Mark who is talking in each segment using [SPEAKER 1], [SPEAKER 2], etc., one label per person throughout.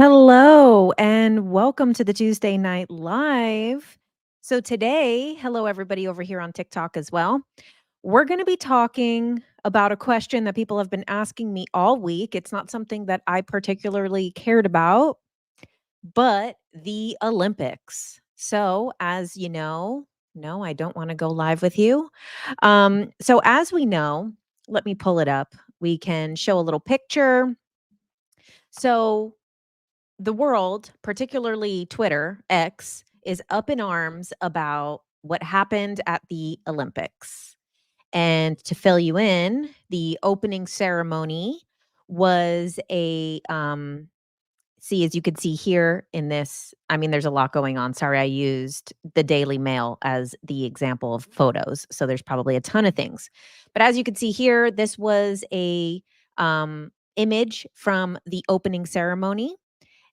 [SPEAKER 1] Hello and welcome to the Tuesday Night Live. So, today, hello, everybody over here on TikTok as well. We're going to be talking about a question that people have been asking me all week. It's not something that I particularly cared about, but the Olympics. So, as you know, no, I don't want to go live with you. So, as we know, let me pull it up. We can show a little picture. So, the world, particularly Twitter, X, is up in arms about what happened at the Olympics. And to fill you in, the opening ceremony was see, as you can see here in this, I mean, there's a lot going on. Sorry, I used the Daily Mail as the example of photos. So there's probably a ton of things. But as you can see here, this was a image from the opening ceremony,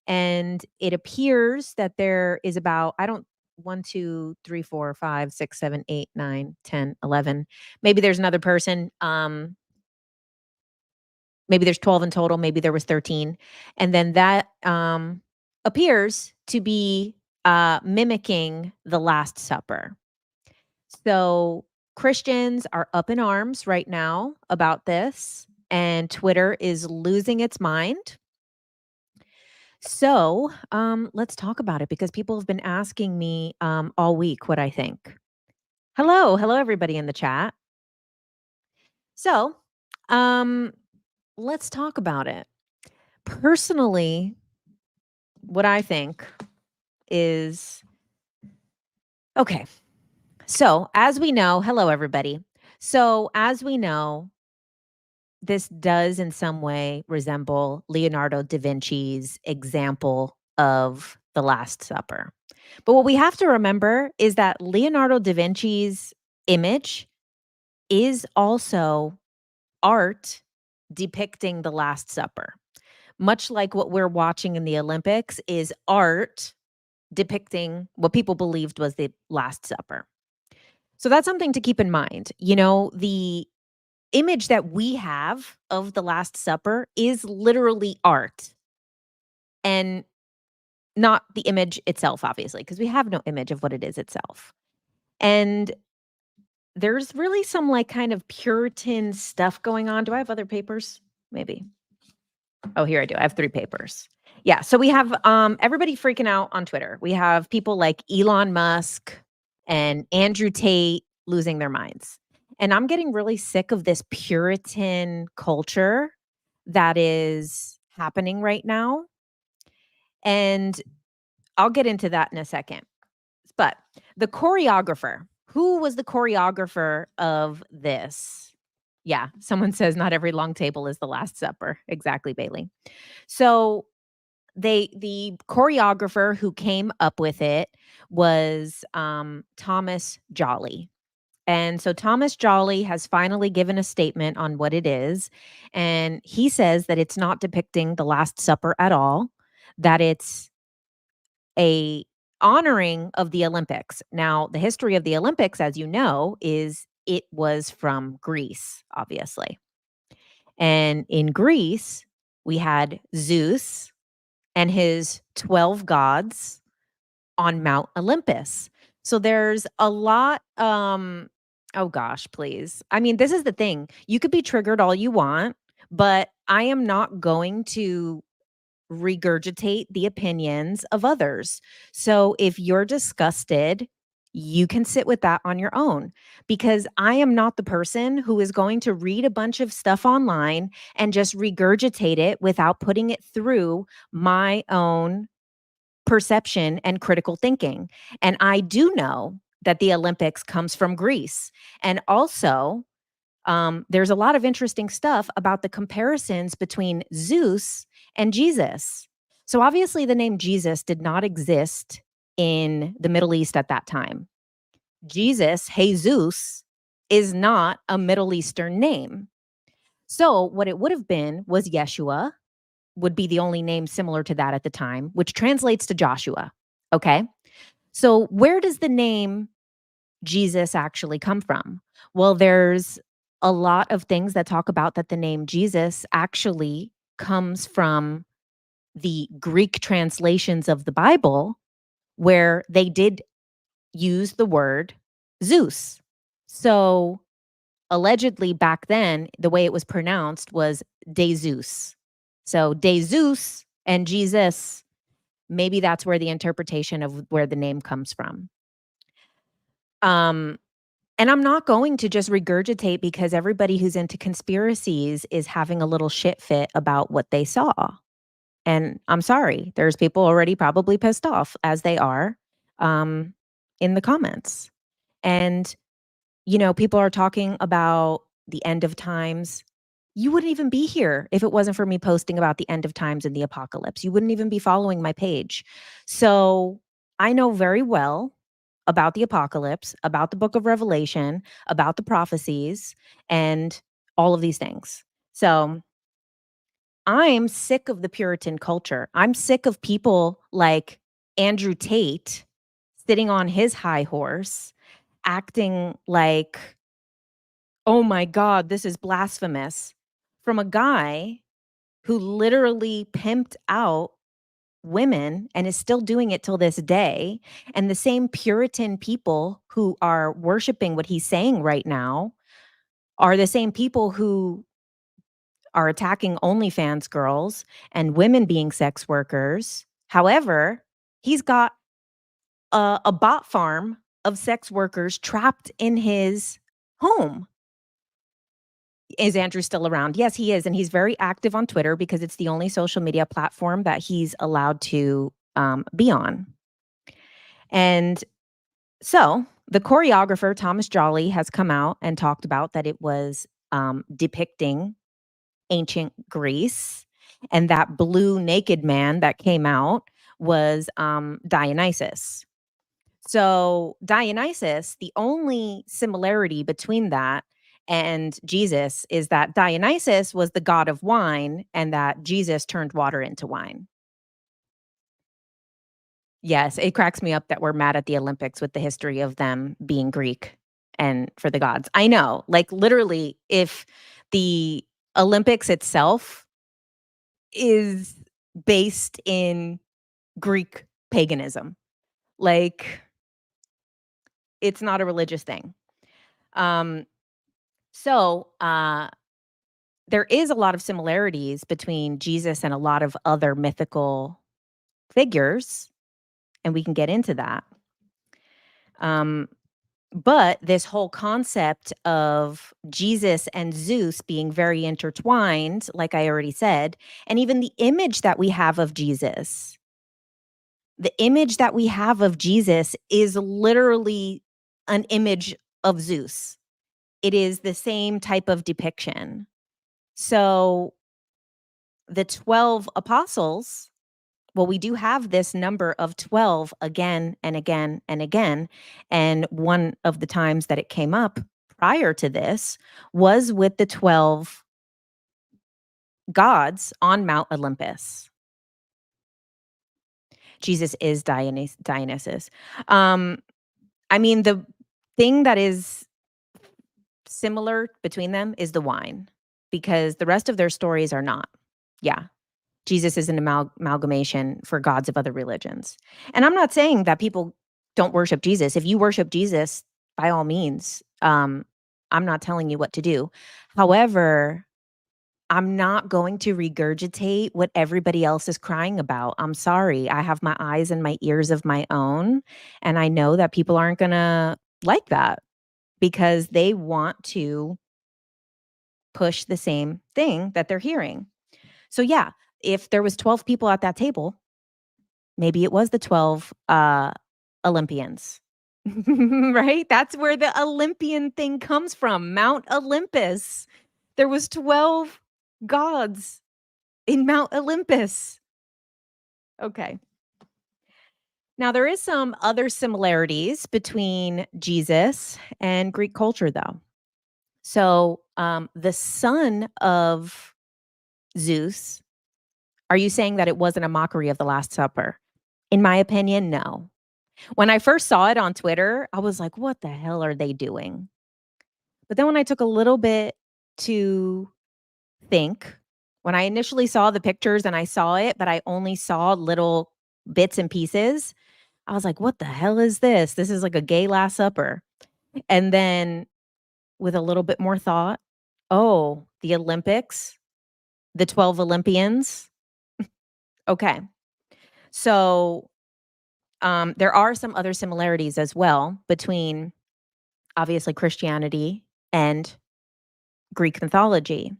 [SPEAKER 1] and it appears that there is about, I don't, 1, 2, 3, 4, 5, 6, 7, 8, 9, 10, 11. Maybe there's another person. Maybe there's 12 in total. Maybe there was 13. And then that appears to be mimicking the Last Supper. So Christians are up in arms right now about this, and Twitter is losing its mind. So, let's talk about it because people have been asking me all week what I think. Hello, everybody in the chat. So, um, let's talk about it. Personally, what I think is okay. So, as we know, hello, everybody. So, as we know, this does in some way resemble Leonardo da Vinci's example of the Last Supper. But what we have to remember is that Leonardo da Vinci's image is also art depicting the Last Supper. Much like what we're watching in the Olympics is art depicting what people believed was the Last Supper. So that's something to keep in mind. You know, the image that we have of the Last Supper is literally art and not the image itself, obviously, because we have no image of what it is itself. And there's really some like kind of Puritan stuff going on. Do I have other papers? Maybe. Oh, here I do. I have 3 papers. Yeah. So we have everybody freaking out on Twitter. We have people like Elon Musk and Andrew Tate losing their minds. And I'm getting really sick of this Puritan culture that is happening right now. And I'll get into that in a second. But the choreographer, who was the choreographer of this? Yeah, someone says not every long table is the Last Supper. Exactly, Bailey. So the choreographer who came up with it was Thomas Jolly. And so Thomas Jolly has finally given a statement on what it is. And he says that it's not depicting the Last Supper at all, that it's a honoring of the Olympics. Now, the history of the Olympics, as you know, is it was from Greece, obviously. And in Greece, we had Zeus and his 12 gods on Mount Olympus. So there's a lot oh gosh, please. I mean, this is the thing. You could be triggered all you want, but I am not going to regurgitate the opinions of others. So if you're disgusted, you can sit with that on your own, because I am not the person who is going to read a bunch of stuff online and just regurgitate it without putting it through my own perception and critical thinking. And I do know that the Olympics comes from Greece. And also, there's a lot of interesting stuff about the comparisons between Zeus and Jesus. So obviously, the name Jesus did not exist in the Middle East at that time. Jesus, Jesus, is not a Middle Eastern name. So what it would have been was Yeshua would be the only name similar to that at the time, which translates to Joshua. Okay. So where does the name Jesus actually come from? Well, there's a lot of things that talk about that the name Jesus actually comes from the Greek translations of the Bible where they did use the word Zeus. So allegedly back then, the way it was pronounced was de Zeus. So de Zeus and Jesus, maybe that's where the interpretation of where the name comes from. And I'm not going to just regurgitate because everybody who's into conspiracies is having a little shit fit about what they saw. And I'm sorry, there's people already probably pissed off as they are in the comments. And, people are talking about the end of times. You wouldn't even be here if it wasn't for me posting about the end of times and the apocalypse. You wouldn't even be following my page. So I know very well about the apocalypse, about the book of Revelation, about the prophecies, and all of these things. So I'm sick of the Puritan culture. I'm sick of people like Andrew Tate sitting on his high horse, acting like, oh my God, this is blasphemous, from a guy who literally pimped out women and is still doing it till this day. And the same Puritan people who are worshiping what he's saying right now are the same people who are attacking OnlyFans girls and women being sex workers. However, he's got a bot farm of sex workers trapped in his home. Is Andrew still around? Yes, he is. And he's very active on Twitter because it's the only social media platform that he's allowed to be on. And so the choreographer, Thomas Jolly, has come out and talked about that it was depicting ancient Greece, and that blue naked man that came out was Dionysus. So Dionysus, the only similarity between that and Jesus is that Dionysus was the god of wine and that Jesus turned water into wine. Yes, it cracks me up that we're mad at the Olympics with the history of them being Greek and for the gods. I know, like literally, if the Olympics itself is based in Greek paganism, like it's not a religious thing. Um, so there is a lot of similarities between Jesus and a lot of other mythical figures, and we can get into that. But this whole concept of Jesus and Zeus being very intertwined, like I already said, and even the image that we have of Jesus, is literally an image of Zeus. It is the same type of depiction. So the 12 apostles, well, we do have this number of 12 again and again and again. And one of the times that it came up prior to this was with the 12 gods on Mount Olympus. Jesus is Dionysus. I mean, the thing that is similar between them is the wine, because the rest of their stories are not. Yeah. Jesus is an amalgamation for gods of other religions. And I'm not saying that people don't worship Jesus. If you worship Jesus, by all means, I'm not telling you what to do. However, I'm not going to regurgitate what everybody else is crying about. I'm sorry. I have my eyes and my ears of my own. And I know that people aren't going to like that because they want to push the same thing that they're hearing. So yeah, if there was 12 people at that table, maybe it was the 12 Olympians. Right? That's where the Olympian thing comes from. Mount Olympus. There was 12 gods in Mount Olympus. Okay. Now there is some other similarities between Jesus and Greek culture though. So the son of Zeus, are you saying that it wasn't a mockery of the Last Supper? In my opinion, no. When I first saw it on Twitter, I was like, what the hell are they doing? But then when I took a little bit to think, When I initially saw the pictures and I saw it, but I only saw little bits and pieces, I was like, "What the hell is this? This is like a gay Last Supper." And then with a little bit more thought, "Oh, the Olympics, the 12 Olympians." Okay. So, there are some other similarities as well between obviously Christianity and Greek mythology.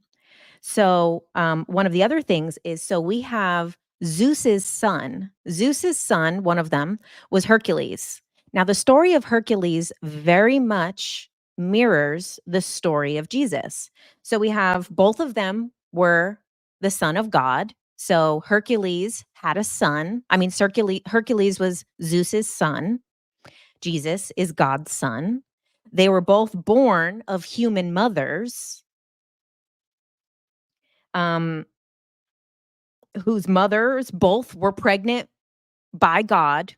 [SPEAKER 1] So, one of the other things is so we have Zeus's son. Zeus's son, one of them, was Hercules. Now, the story of Hercules very much mirrors the story of Jesus. So we have both of them were the son of God. So Hercules had a son. I mean, Hercules was Zeus's son. Jesus is God's son. They were both born of human mothers. Um, whose mothers both were pregnant by God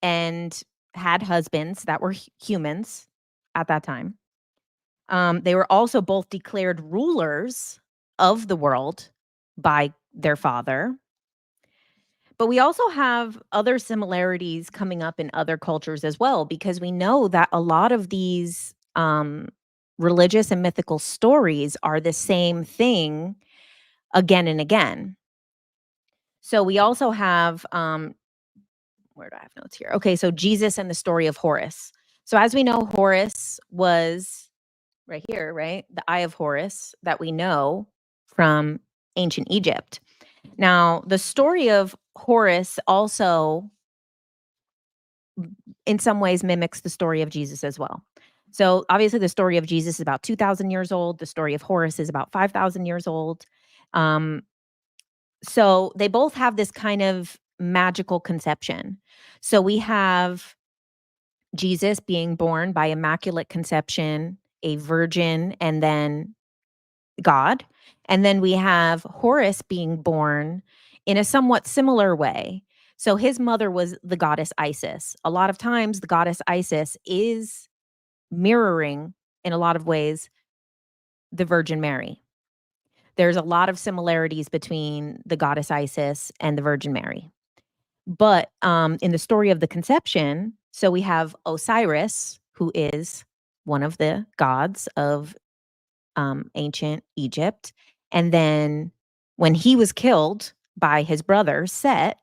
[SPEAKER 1] and had husbands that were humans at that time. They were also both declared rulers of the world by their father. But we also have other similarities coming up in other cultures as well, because we know that a lot of these religious and mythical stories are the same thing again and again. So we also have where do I have notes here? Okay, so Jesus and the story of Horus. So as we know, Horus was right here, right? The Eye of Horus that we know from ancient Egypt. Now, the story of Horus also in some ways mimics the story of Jesus as well. So obviously the story of Jesus is about 2000 years old, the story of Horus is about 5000 years old. Um so they both have this kind of magical conception. So we have Jesus being born by immaculate conception, a virgin, and then God. And then we have Horus being born in a somewhat similar way. So his mother was the goddess Isis. A lot of times, the goddess Isis is mirroring, in a lot of ways, the Virgin Mary. There's a lot of similarities between the goddess Isis and the Virgin Mary. But in the story of the conception, so we have Osiris, who is one of the gods of ancient Egypt. And then when he was killed by his brother Set,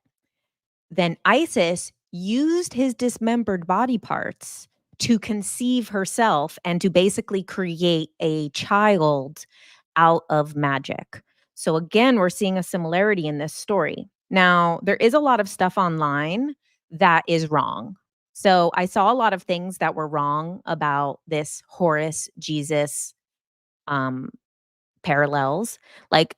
[SPEAKER 1] then Isis used his dismembered body parts to conceive herself and to basically create a child out of magic. So again, we're seeing a similarity in this story. Now, there is a lot of stuff online that is wrong. So I saw a lot of things that were wrong about this Horus Jesus um, parallels. Like,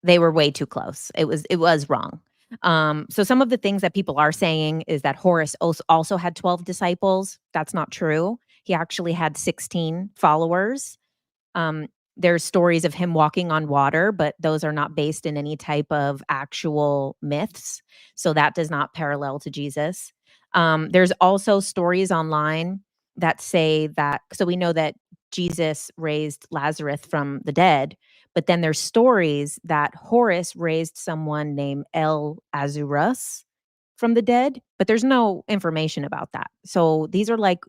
[SPEAKER 1] they were way too close. It was wrong. So some of the things that people are saying is that Horus also had 12 disciples. That's not true. He actually had 16 followers. Um, there's stories of him walking on water, but those are not based in any type of actual myths. So that does not parallel to Jesus. There's also stories online that say that, so we know that Jesus raised Lazarus from the dead, but then there's stories that Horus raised someone named El Azurus from the dead, but there's no information about that. So these are like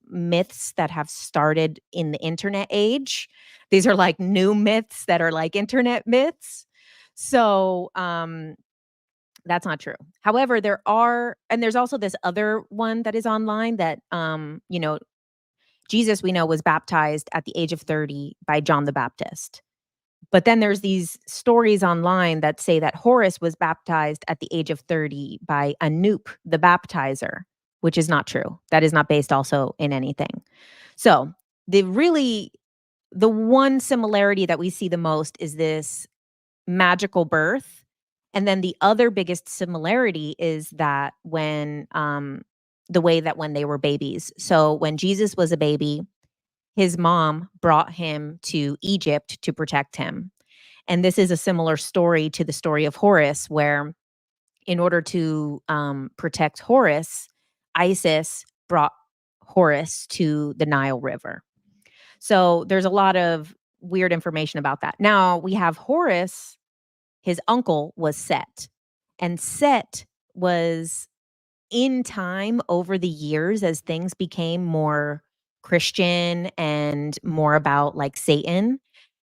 [SPEAKER 1] myths that have started in the internet age. These are like new myths that are like internet myths. So that's not true. However, there's also this other one that is online that Jesus we know was baptized at the age of 30 by John the Baptist. But then there's these stories online that say that Horus was baptized at the age of 30 by Anoop the baptizer, which is not true. That is not based also in anything. So, the one similarity that we see the most is this magical birth. And then the other biggest similarity is that the way that when they were babies. So when Jesus was a baby, his mom brought him to Egypt to protect him. And this is a similar story to the story of Horus, where in order to protect Horus, Isis brought Horus to the Nile River. So there's a lot of weird information about that. Now we have Horus his uncle was Set. And Set was in time over the years as things became more Christian and more about like Satan.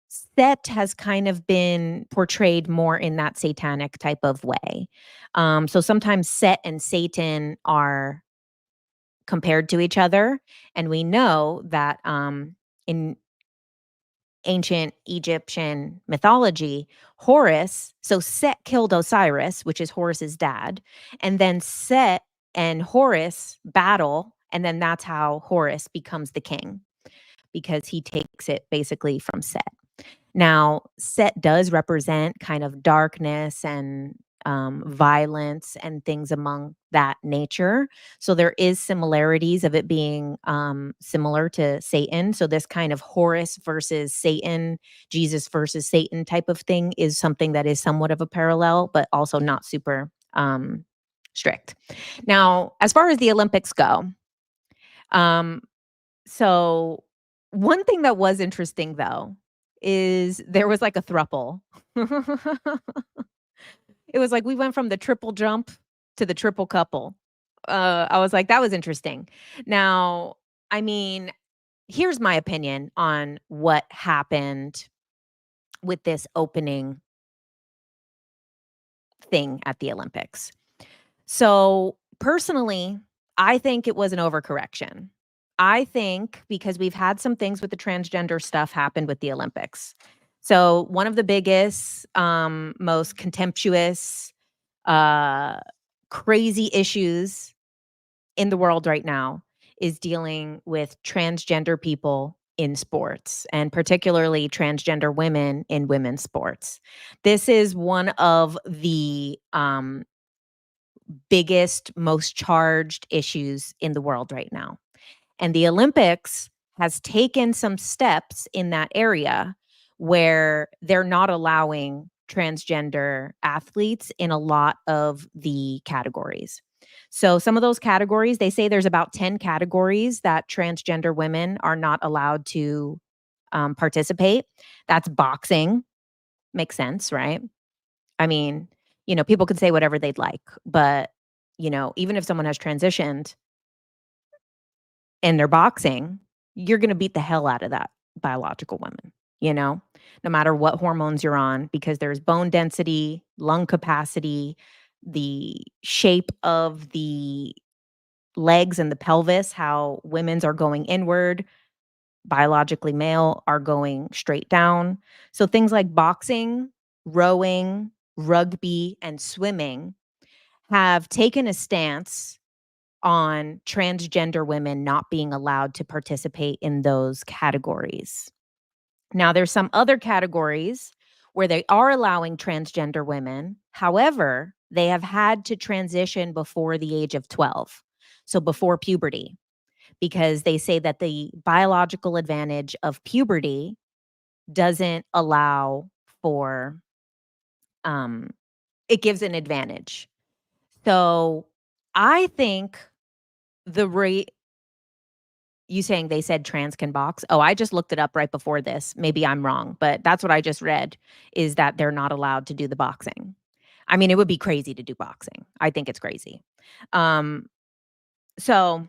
[SPEAKER 1] Set has kind of been portrayed more in that satanic type of way. So sometimes Set and Satan are compared to each other. And we know that in ancient Egyptian mythology, Horus, so Set killed Osiris, which is Horus's dad, and then Set and Horus battle, and then that's how Horus becomes the king because he takes it basically from Set. Now, Set does represent kind of darkness and violence and things among that nature. So there is similarities of it being similar to Satan. So this kind of Horus versus Satan, Jesus versus Satan type of thing is something that is somewhat of a parallel, but also not super strict. Now, as far as the Olympics go, so one thing that was interesting though is there was like a thruple. It was like we went from the triple jump to the triple couple. I was like, that was interesting. Now, I mean, here's my opinion on what happened with this opening thing at the Olympics. So, personally, I think it was an overcorrection. I think because we've had some things with the transgender stuff happen with the Olympics. So, one of the biggest, most contemptuous, uh, crazy issues in the world right now is dealing with transgender people in sports, and particularly transgender women in women's sports. This is one of the biggest, most charged issues in the world right now. And the Olympics has taken some steps in that area where they're not allowing transgender athletes in a lot of the categories. So some of those categories, they say there's about 10 categories that transgender women are not allowed to participate. That's boxing. Makes sense, right? I mean, people could say whatever they'd like, but, even if someone has transitioned and they're boxing, you're gonna beat the hell out of that biological woman, you know, no matter what hormones you're on, because there's bone density, lung capacity, the shape of the legs and the pelvis, how women's are going inward, biologically male are going straight down. So things like boxing, rowing, rugby, and swimming have taken a stance on transgender women not being allowed to participate in those categories. Now, there's some other categories where they are allowing transgender women. However, they have had to transition before the age of 12, so before puberty, because they say that the biological advantage of puberty doesn't allow for it gives an advantage. So, I think the rate you saying they said trans can box? Oh, I just looked it up right before this. Maybe I'm wrong, but that's what I just read, is that they're not allowed to do the boxing. I mean, it would be crazy to do boxing. I think it's crazy. Um, so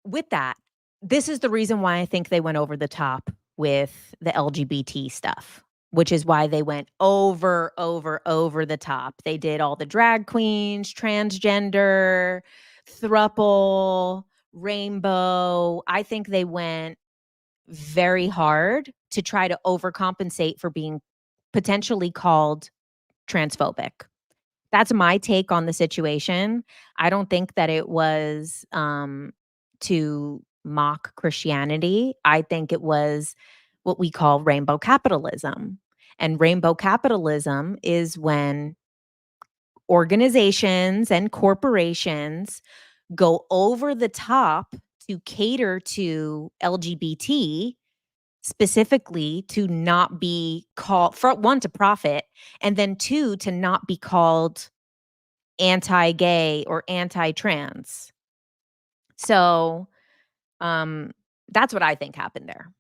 [SPEAKER 1] with that, this is the reason why I think they went over the top with the LGBT stuff, which is why they went over the top. They did all the drag queens, transgender, thruple, rainbow. I think they went very hard to try to overcompensate for being potentially called transphobic. That's my take on the situation. I don't think that it was to mock Christianity. I think it was what we call rainbow capitalism. And rainbow capitalism is when organizations and corporations go over the top to cater to LGBT, specifically to not be called, for one, to profit, and then two, to not be called anti-gay or anti-trans. So, that's what I think happened there.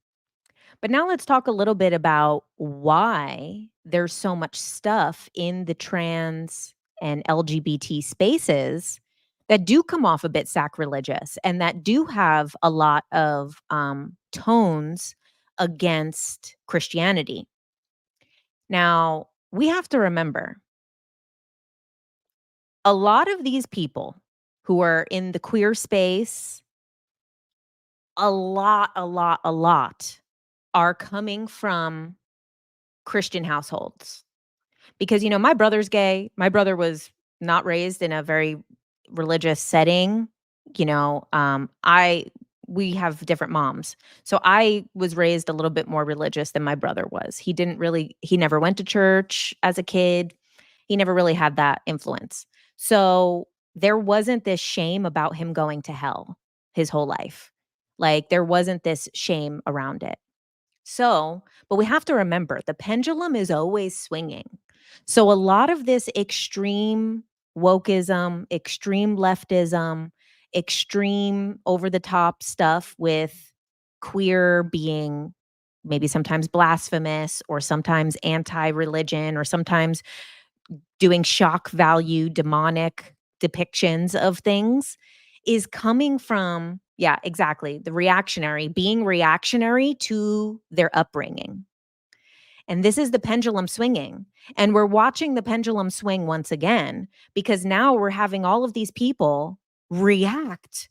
[SPEAKER 1] But now let's talk a little bit about why there's so much stuff in the trans and LGBT spaces that do come off a bit sacrilegious and that do have a lot of tones against Christianity. Now, we have to remember a lot of these people who are in the queer space, a lot are coming from Christian households. Because, my brother's gay. My brother was not raised in a very religious setting. I we have different moms. So I was raised a little bit more religious than my brother was. He never went to church as a kid. He never really had that influence. So there wasn't this shame about him going to hell his whole life. Like there wasn't this shame around it. So, but we have to remember the pendulum is always swinging. So, a lot of this extreme wokeism, extreme leftism, extreme over the top stuff with queer being maybe sometimes blasphemous or sometimes anti religion or sometimes doing shock value demonic depictions of things is coming from, yeah, exactly, the reactionary, being reactionary to their upbringing. And this is the pendulum swinging. And we're watching the pendulum swing once again because now we're having all of these people react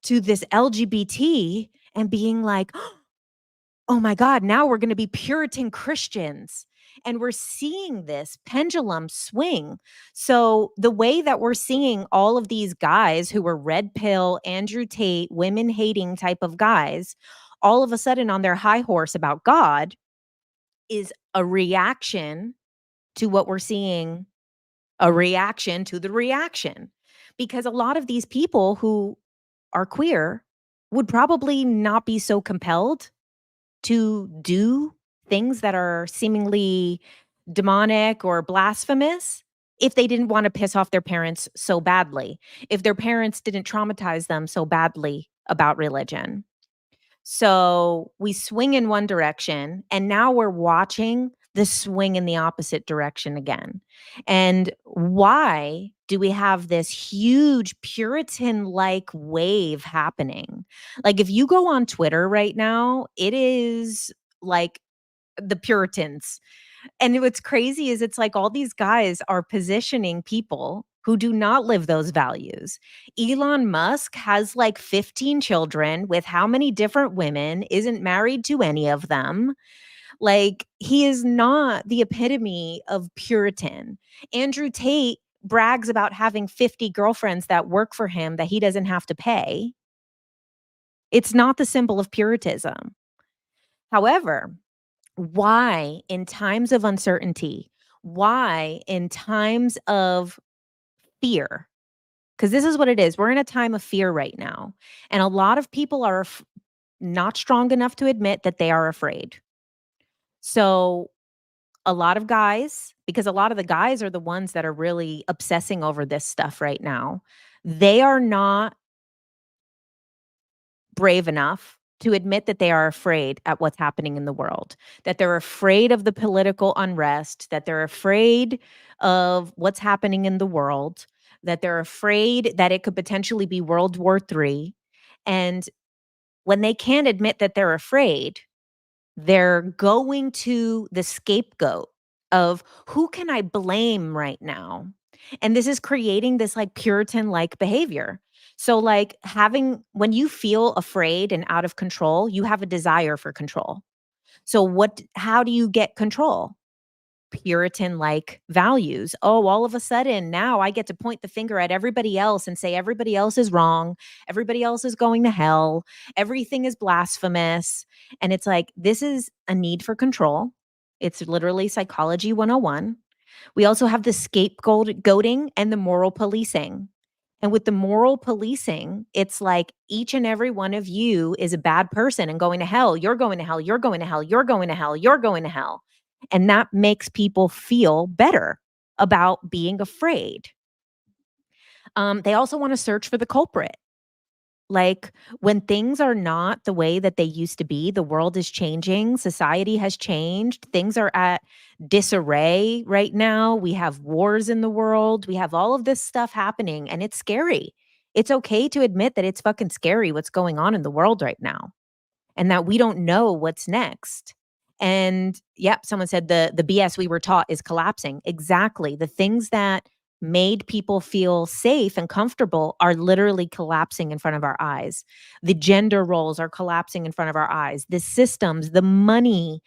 [SPEAKER 1] to this LGBT and being like, oh my God, now we're going to be Puritan Christians. And we're seeing this pendulum swing. So, the way that we're seeing all of these guys who were red pill, Andrew Tate, women hating type of guys, all of a sudden on their high horse about God is a reaction to what we're seeing, a reaction to the reaction. Because a lot of these people who are queer would probably not be so compelled to do things that are seemingly demonic or blasphemous if they didn't want to piss off their parents so badly, if their parents didn't traumatize them so badly about religion. So we swing in one direction, and now we're watching the swing in the opposite direction again. And why do we have this huge Puritan like wave happening? Like, if you go on Twitter right now, it is like the Puritans. And what's crazy is it's like all these guys are positioning people who do not live those values. Elon Musk has like 15 children with how many different women, isn't married to any of them. Like he is not the epitome of Puritan. Andrew Tate brags about having 50 girlfriends that work for him that he doesn't have to pay. It's not the symbol of Puritanism. However, why in times of uncertainty, why in times of fear, because this is what it is, we're in a time of fear right now, and a lot of people are not strong enough to admit that they are afraid. So a lot of guys, because a lot of the guys are the ones that are really obsessing over this stuff right now, they are not brave enough to admit that they are afraid at what's happening in the world, that they're afraid of the political unrest, that they're afraid of what's happening in the world, that they're afraid that it could potentially be World War III. And when they can't admit that they're afraid, they're going to the scapegoat of who can I blame right now? And this is creating this like Puritan like behavior. So, like, when you feel afraid and out of control, you have a desire for control. So, how do you get control? Puritan like values. Oh, all of a sudden now I get to point the finger at everybody else and say everybody else is wrong. Everybody else is going to hell. Everything is blasphemous. And it's like, this is a need for control. It's literally psychology 101. We also have the scapegoating and the moral policing. And with the moral policing, it's like each and every one of you is a bad person and going to hell. You're going to hell. You're going to hell. You're going to hell. You're going to hell. And that makes people feel better about being afraid. They also want to search for the culprit. Like, when things are not the way that they used to be, the world is changing, society has changed, things are at disarray right now. We have wars in the world, we have all of this stuff happening, and it's scary. It's okay to admit that it's fucking scary what's going on in the world right now, and that we don't know what's next. And yep, someone said the BS we were taught is collapsing. Exactly. The things that made people feel safe and comfortable are literally collapsing in front of our eyes. The gender roles are collapsing in front of our eyes. The systems, the money,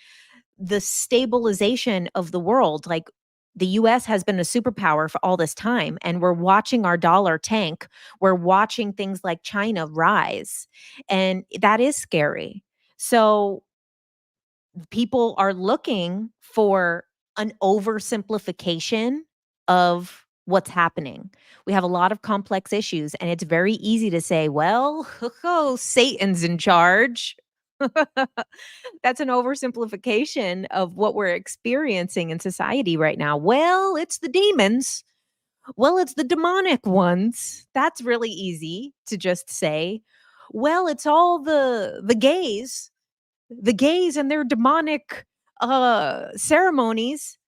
[SPEAKER 1] the stabilization of the world. Like, the US has been a superpower for all this time, and we're watching our dollar tank. We're watching things like China rise, and that is scary. So people are looking for an oversimplification of what's happening. We have a lot of complex issues, and it's very easy to say, well, oh, Satan's in charge. That's an oversimplification of what we're experiencing in society right now. Well, it's the demons. Well, it's the demonic ones. That's really easy to just say. Well, it's all the gays and their demonic ceremonies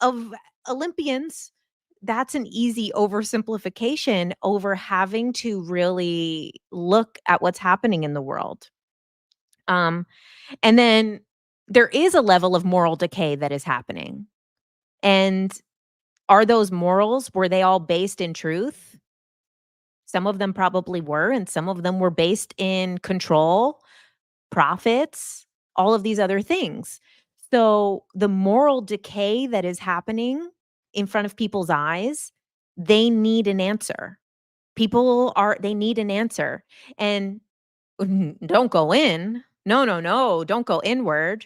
[SPEAKER 1] of Olympians. That's an easy oversimplification over having to really look at what's happening in the world. And then there is a level of moral decay that is happening. And are those morals, were they all based in truth? Some of them probably were, and some of them were based in control, profits, all of these other things. So the moral decay that is happening in front of people's eyes, they need an answer. They need an answer. And don't go in. No, no, no. Don't go inward,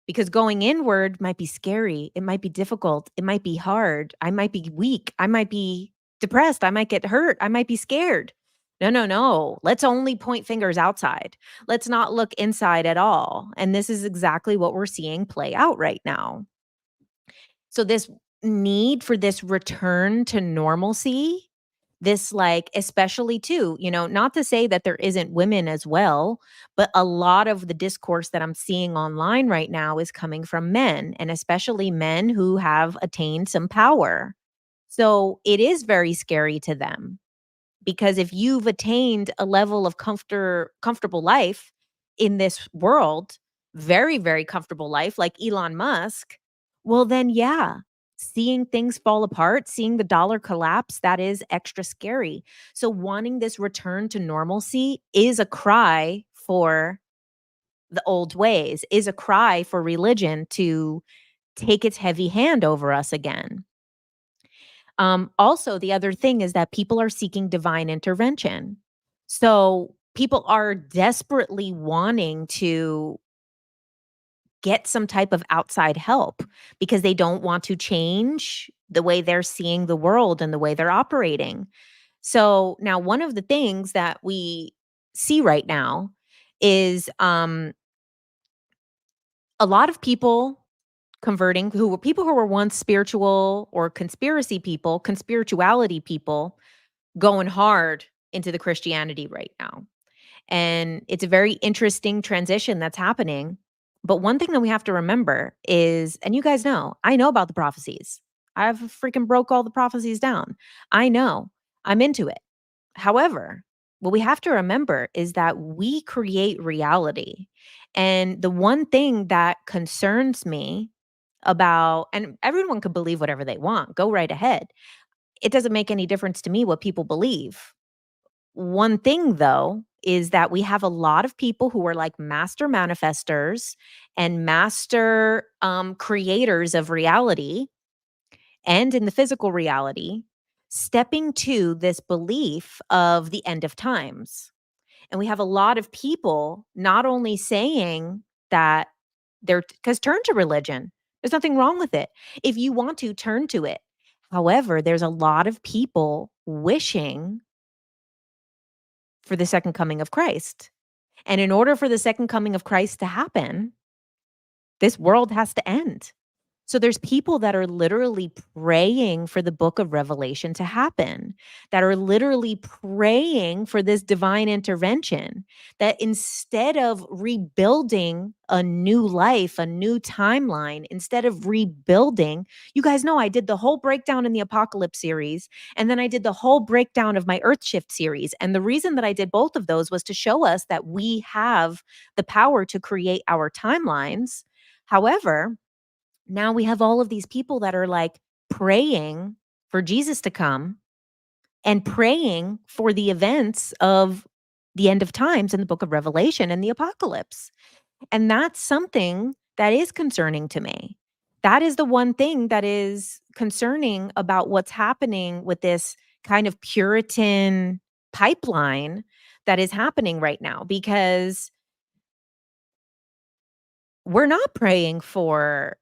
[SPEAKER 1] because going inward might be scary. It might be difficult. It might be hard. I might be weak. I might be depressed. I might get hurt. I might be scared. No, no, no. Let's only point fingers outside. Let's not look inside at all. And this is exactly what we're seeing play out right now. So, this need for this return to normalcy, this, like, especially too, not to say that there isn't women as well, but a lot of the discourse that I'm seeing online right now is coming from men, and especially men who have attained some power. So it is very scary to them, because if you've attained a level of comfortable life in this world, very, very comfortable life, like Elon Musk, well, then, yeah, seeing things fall apart, seeing the dollar collapse, that is extra scary. So wanting this return to normalcy is a cry for the old ways, is a cry for religion to take its heavy hand over us again. Also, the other thing is that people are seeking divine intervention. So people are desperately wanting to get some type of outside help, because they don't want to change the way they're seeing the world and the way they're operating. So now, one of the things that we see right now is a lot of people converting, who were people who were once spiritual or conspirituality people, going hard into the Christianity right now. And it's a very interesting transition that's happening. But one thing that we have to remember is, and you guys know, I know about the prophecies. I've freaking broke all the prophecies down. I know. I'm into it. However, what we have to remember is that we create reality. And the one thing that concerns me about, and everyone can believe whatever they want, go right ahead. It doesn't make any difference to me what people believe. One thing, though, is that we have a lot of people who are like master manifestors and master creators of reality and in the physical reality, stepping to this belief of the end of times. And we have a lot of people not only saying that because turn to religion, there's nothing wrong with it. If you want to, turn to it. However, there's a lot of people wishing for the second coming of Christ. And in order for the second coming of Christ to happen, this world has to end. So there's people that are literally praying for the book of Revelation to happen, that are literally praying for this divine intervention, that instead of rebuilding a new life, a new timeline, instead of rebuilding, you guys know I did the whole breakdown in the Apocalypse series, and then I did the whole breakdown of my Earth Shift series. And the reason that I did both of those was to show us that we have the power to create our timelines. However, now we have all of these people that are like praying for Jesus to come and praying for the events of the end of times in the book of Revelation and the apocalypse. And that's something that is concerning to me. That is the one thing that is concerning about what's happening with this kind of Puritan pipeline that is happening right now, because we're not praying for,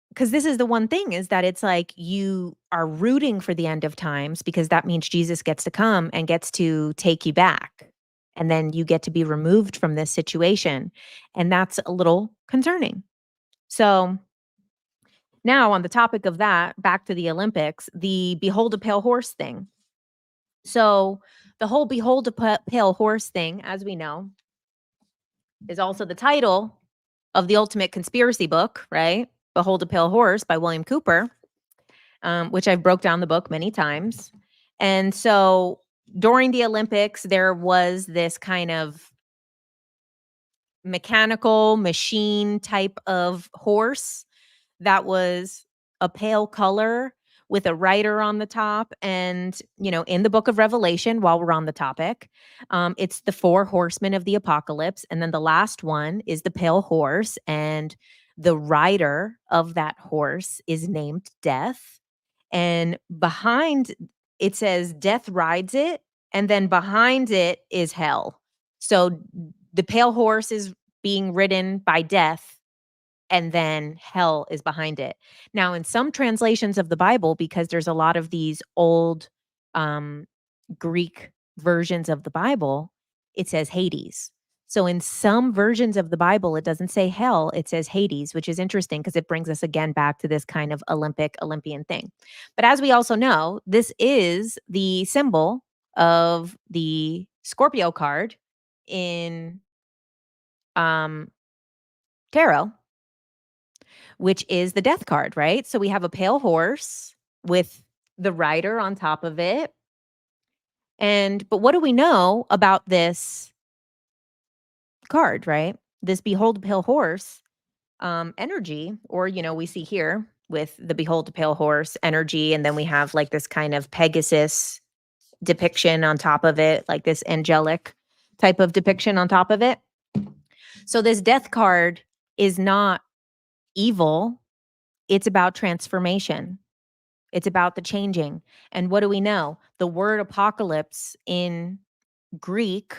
[SPEAKER 1] because this is the one thing, is that it's like you are rooting for the end of times because that means Jesus gets to come and gets to take you back. And then you get to be removed from this situation. And that's a little concerning. So now, on the topic of that, back to the Olympics, the Behold a Pale Horse thing. So the whole Behold a Pale Horse thing, as we know, is also the title of the ultimate conspiracy book, right? Behold a Pale Horse by William Cooper, which I've broke down the book many times. And so during the Olympics, there was this kind of mechanical machine type of horse that was a pale color with a rider on the top. And, in the book of Revelation, while we're on the topic, it's the four horsemen of the apocalypse. And then the last one is the pale horse. And the rider of that horse is named Death. And behind it says Death rides it. And then behind it is hell. So the pale horse is being ridden by Death, and then hell is behind it. Now, in some translations of the Bible, because there's a lot of these old um, Greek versions of the Bible, it says Hades. So in some versions of the Bible, it doesn't say hell, it says Hades, which is interesting because it brings us again back to this kind of Olympian thing. But as we also know, this is the symbol of the Scorpio card in um, tarot, which is the death card, right? So we have a pale horse with the rider on top of it. But what do we know about this card, right? This Behold a Pale Horse energy, or, we see here with the Behold a Pale Horse energy, and then we have like this kind of Pegasus depiction on top of it, like this angelic type of depiction on top of it. So this death card is not evil. It's about transformation. It's about the changing. And what do we know? The word apocalypse in Greek,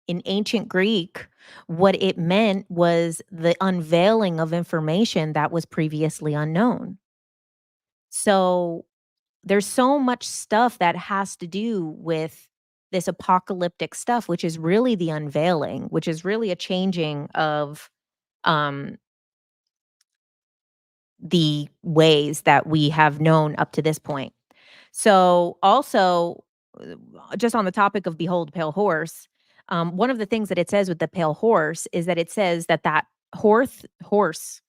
[SPEAKER 1] in ancient Greek, what it meant was the unveiling of information that was previously unknown. So there's so much stuff that has to do with this apocalyptic stuff, which is really the unveiling, which is really a changing of um, the ways that we have known up to this point. So also, just on the topic of Behold, Pale Horse, one of the things that it says with the pale horse is that it says that horse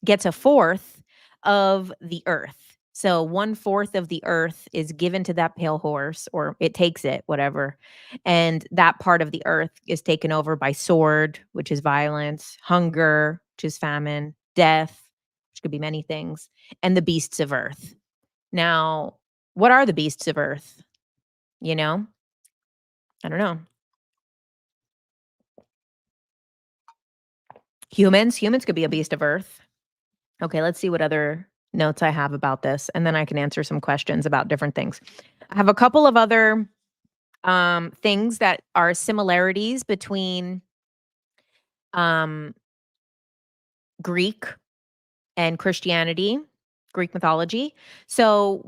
[SPEAKER 1] gets a fourth of the earth. So 1/4 of the earth is given to that pale horse, or it takes it, whatever. And that part of the earth is taken over by sword, which is violence, hunger, which is famine, death, which could be many things, and the beasts of earth. Now, what are the beasts of earth? You know? I don't know. Humans could be a beast of earth. Okay, let's see what other notes I have about this, and then I can answer some questions about different things. I have a couple of other things that are similarities between um, Greek and Christianity, Greek mythology. So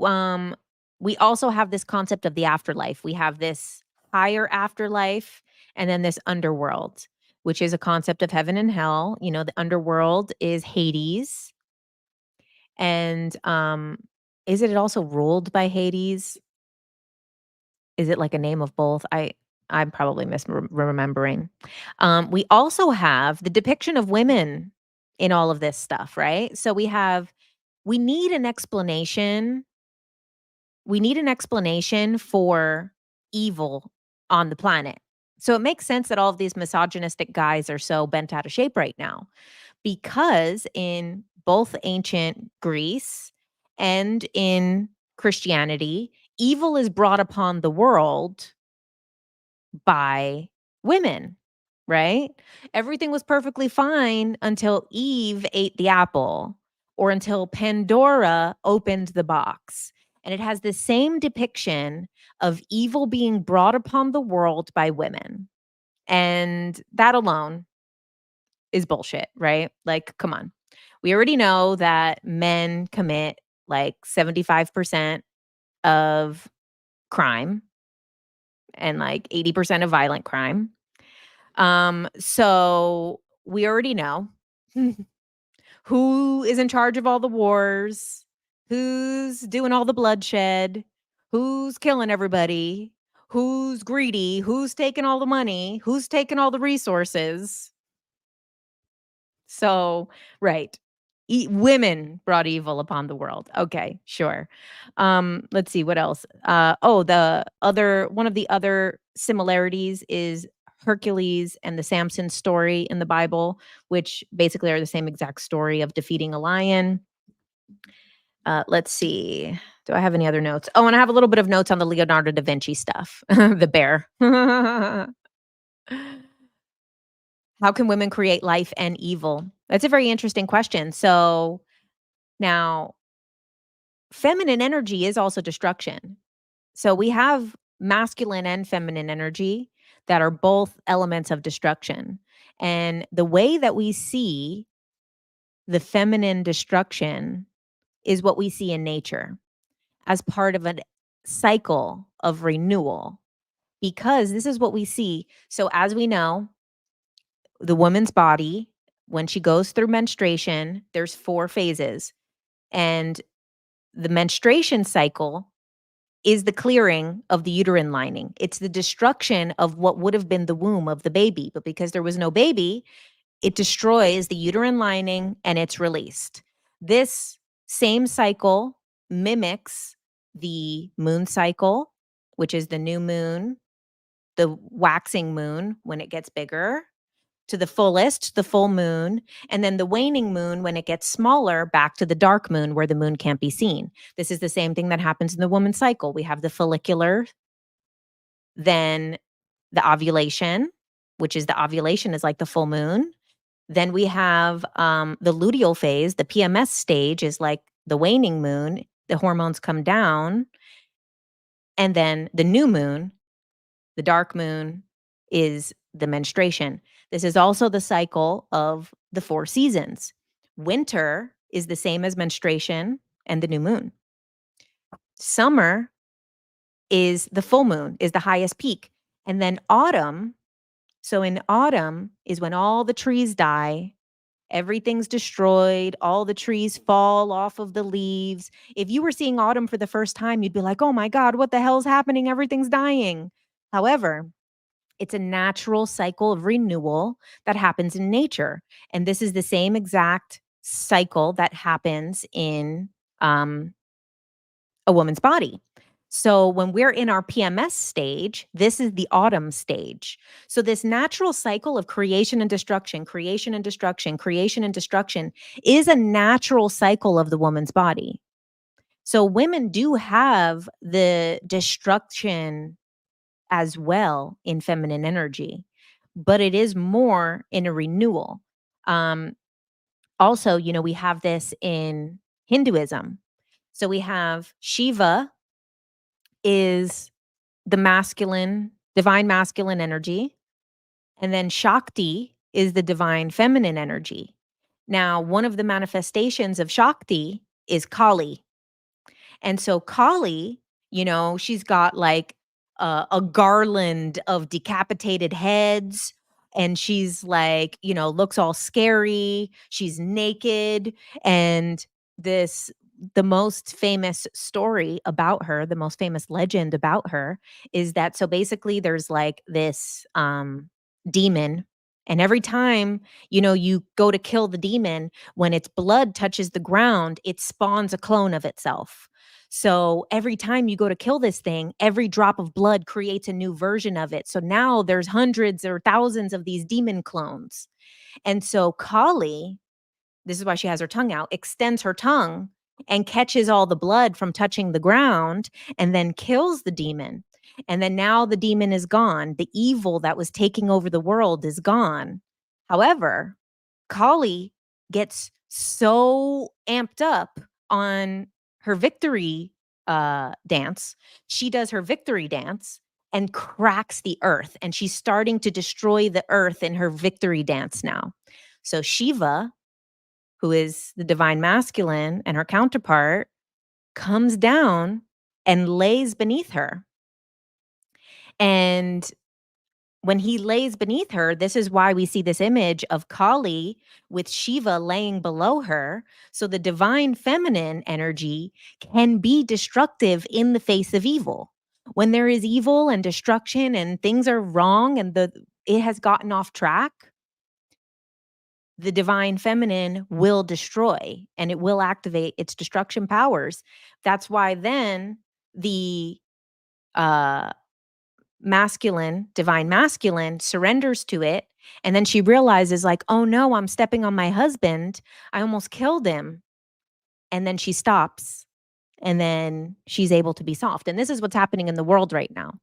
[SPEAKER 1] we also have this concept of the afterlife. We have this higher afterlife and then this underworld, which is a concept of heaven and hell. The underworld is Hades, And, is it also ruled by Hades? Is it like a name of both? I'm probably remembering. We also have the depiction of women in all of this stuff, right? So we need an explanation. We need an explanation for evil on the planet. So it makes sense that all of these misogynistic guys are so bent out of shape right now because in both ancient Greece and in Christianity, evil is brought upon the world by women, right? Everything was perfectly fine until Eve ate the apple or until Pandora opened the box. And it has the same depiction of evil being brought upon the world by women. And that alone is bullshit, right? Like, come on. We already know that men commit like 75% of crime and like 80% of violent crime. So we already know who is in charge of all the wars, who's doing all the bloodshed, who's killing everybody, who's greedy, who's taking all the money, who's taking all the resources. So, right. Women brought evil upon the world. Okay, sure. Let's see what else. The other one of the other similarities is Hercules and the Samson story in the Bible, which basically are the same exact story of defeating a lion. Let's see. Do I have any other notes? Oh, and I have a little bit of notes on the Leonardo da Vinci stuff. The bear. How can women create life and evil? That's a very interesting question. So now, feminine energy is also destruction. So we have masculine and feminine energy that are both elements of destruction. And the way that we see the feminine destruction is what we see in nature as part of a cycle of renewal, because this is what we see. So, as we know, the woman's body, when she goes through menstruation, there's 4 phases. And the menstruation cycle is the clearing of the uterine lining. It's the destruction of what would have been the womb of the baby. But because there was no baby, it destroys the uterine lining and it's released. This same cycle mimics the moon cycle, which is the new moon, the waxing moon when it gets bigger, to the fullest, the full moon, and then the waning moon when it gets smaller, back to the dark moon where the moon can't be seen. This is the same thing that happens in the woman's cycle. We have the follicular, then the ovulation, which is the ovulation is like the full moon. Then we have the luteal phase, the PMS stage is like the waning moon. The hormones come down. And then the new moon, the dark moon, is the menstruation. This is also the cycle of the 4 seasons. Winter is the same as menstruation and the new moon. Summer is the full moon, is the highest peak. And then autumn, so in autumn is when all the trees die, everything's destroyed, all the trees fall off of the leaves. If you were seeing autumn for the first time, you'd be like, "Oh my god, what the hell's happening? Everything's dying." However, it's a natural cycle of renewal that happens in nature. And this is the same exact cycle that happens in a woman's body. So when we're in our PMS stage, this is the autumn stage. So this natural cycle of creation and destruction, creation and destruction, creation and destruction is a natural cycle of the woman's body. So women do have the destruction as well in feminine energy, but it is more in a renewal. Um, Also, we have this in Hinduism. So we have Shiva is the masculine, divine masculine energy, and then Shakti is the divine feminine energy. Now, one of the manifestations of Shakti is Kali. And so Kali, she's got like a garland of decapitated heads. And she's like, looks all scary. She's naked. And the most famous story about her, the most famous legend about her is that so basically there's like this demon, and every time, you go to kill the demon, when its blood touches the ground, it spawns a clone of itself. So every time you go to kill this thing, every drop of blood creates a new version of it. So now there's hundreds or thousands of these demon clones. And so Kali, this is why she has her tongue out, extends her tongue and catches all the blood from touching the ground and then kills the demon. And then now the demon is gone. The evil that was taking over the world is gone. However, Kali gets so amped up on her victory dance. She does her victory dance and cracks the earth. And she's starting to destroy the earth in her victory dance now. So Shiva, who is the divine masculine and her counterpart, comes down and lays beneath her. And when he lays beneath her, this is why we see this image of Kali with Shiva laying below her. So the divine feminine energy can be destructive in the face of evil. When there is evil and destruction and things are wrong and it has gotten off track, the divine feminine will destroy and it will activate its destruction powers. That's why then the divine masculine surrenders to it. And then she realizes like, oh no, I'm stepping on my husband. I almost killed him. And then she stops and then she's able to be soft. And this is what's happening in the world right now.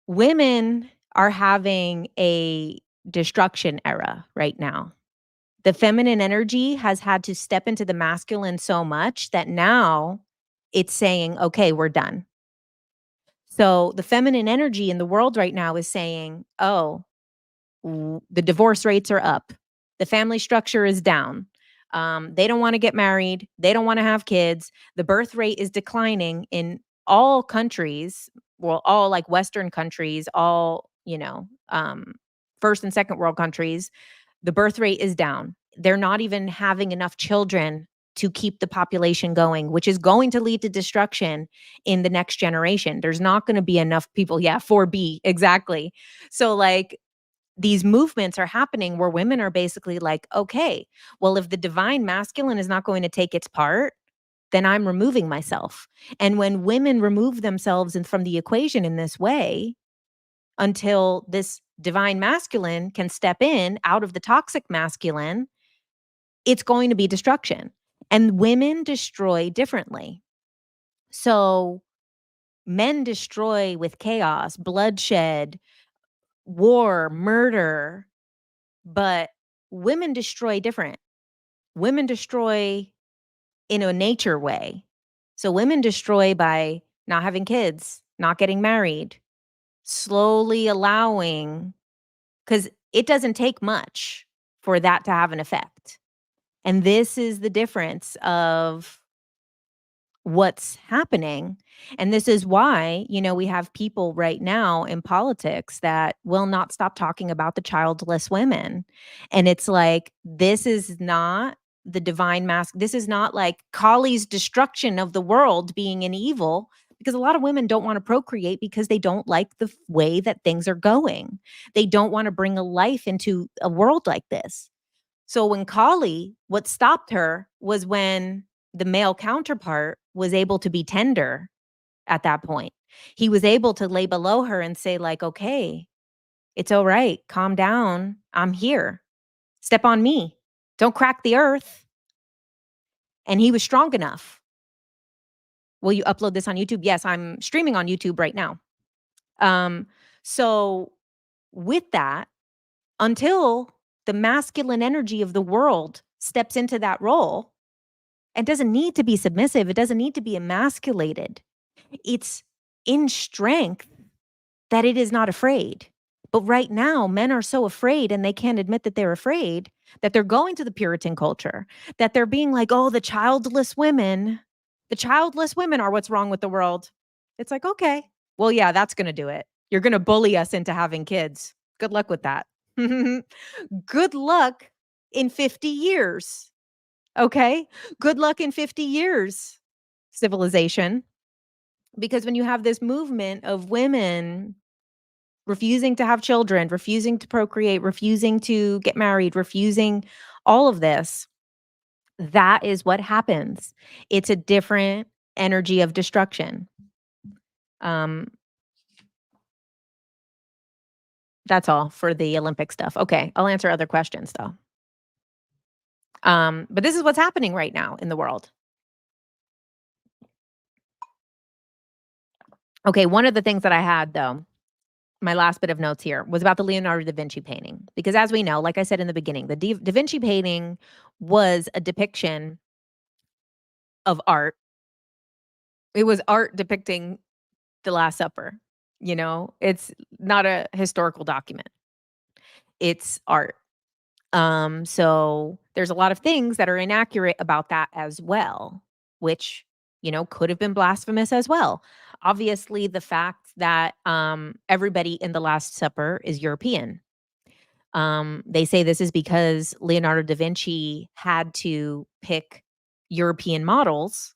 [SPEAKER 1] Women are having a destruction era right now. The feminine energy has had to step into the masculine so much that now it's saying, okay, we're done. So the feminine energy in the world right now is saying, oh, the divorce rates are up. The family structure is down. They don't want to get married. They don't want to have kids. The birth rate is declining in all countries. Well, all like Western countries, all, first and second world countries. The birth rate is down. They're not even having enough children to keep the population going, which is going to lead to destruction in the next generation. There's not going to be enough people. Yeah, 4B, exactly. So like these movements are happening where women are basically like, okay, well, if the divine masculine is not going to take its part, then I'm removing myself. And when women remove themselves from the equation in this way, until this divine masculine can step in out of the toxic masculine, it's going to be destruction. And women destroy differently. So men destroy with chaos, bloodshed, war, murder, but women destroy different. Women destroy in a nature way. So women destroy by not having kids, not getting married, slowly allowing, because it doesn't take much for that to have an effect. And this is the difference of what's happening. And this is why, we have people right now in politics that will not stop talking about the childless women. And it's like, this is not the divine mask. This is not like Kali's destruction of the world being an evil, because a lot of women don't want to procreate because they don't like the way that things are going. They don't want to bring a life into a world like this. So when Kali, what stopped her was when the male counterpart was able to be tender at that point. He was able to lay below her and say like, okay, it's all right. Calm down. I'm here. Step on me. Don't crack the earth. And he was strong enough. Will you upload this on YouTube? Yes, I'm streaming on YouTube right now. So with that, until the masculine energy of the world steps into that role, it doesn't need to be submissive. It doesn't need to be emasculated. It's in strength that it is not afraid. But right now, men are so afraid and they can't admit that they're afraid, that they're going to the Puritan culture, that they're being like, oh, the childless women are what's wrong with the world. It's like, okay, well, yeah, that's going to do it. You're going to bully us into having kids. Good luck with that. Good luck in 50 years. Okay? Good luck in 50 years, civilization. Because when you have this movement of women refusing to have children, refusing to procreate, refusing to get married, refusing all of this, that is what happens. It's a different energy of destruction. Um, that's all for the Olympic stuff. Okay, I'll answer other questions though. But this is what's happening right now in the world. Okay, one of the things that I had though, my last bit of notes here was about the Leonardo da Vinci painting. Because as we know, like I said in the beginning, the Da Vinci painting was a depiction of art. It was art depicting the Last Supper. You know, it's not a historical document. It's art. So there's a lot of things that are inaccurate about that as well, which, could have been blasphemous as well. Obviously, the fact that everybody in the Last Supper is European. They say this is because Leonardo da Vinci had to pick European models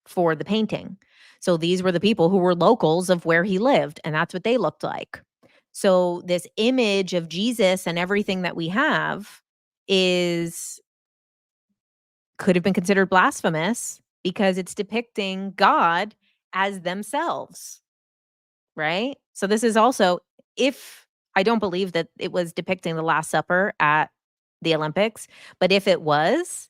[SPEAKER 1] for the painting. So these were the people who were locals of where he lived, and that's what they looked like. So this image of Jesus and everything that we have is could have been considered blasphemous because it's depicting God as themselves, right? So this is also if I don't believe that it was depicting the Last Supper at the Olympics, but if it was,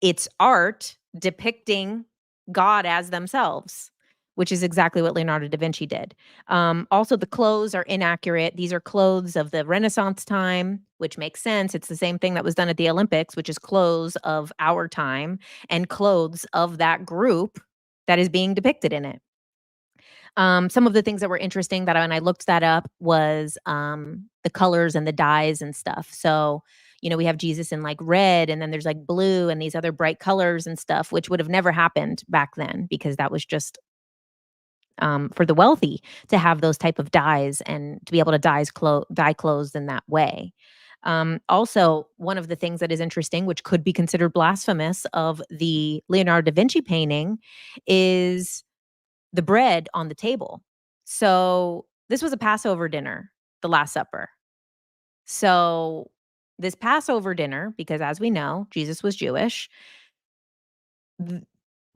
[SPEAKER 1] it's art depicting God as themselves, which is exactly what Leonardo da Vinci did. Also, the clothes are inaccurate. These are clothes of the Renaissance time, which makes sense. It's the same thing that was done at the Olympics, which is clothes of our time and clothes of that group that is being depicted in it. Some of the things that were interesting that when I looked that up was the colors and the dyes and stuff. So, we have Jesus in like red and then there's like blue and these other bright colors and stuff, which would have never happened back then because that was just for the wealthy to have those type of dyes and to be able to dye clothes in that way. Also, one of the things that is interesting, which could be considered blasphemous of the Leonardo da Vinci painting, is the bread on the table. So, this was a Passover dinner, the Last Supper. So, this Passover dinner, because as we know, Jesus was Jewish, th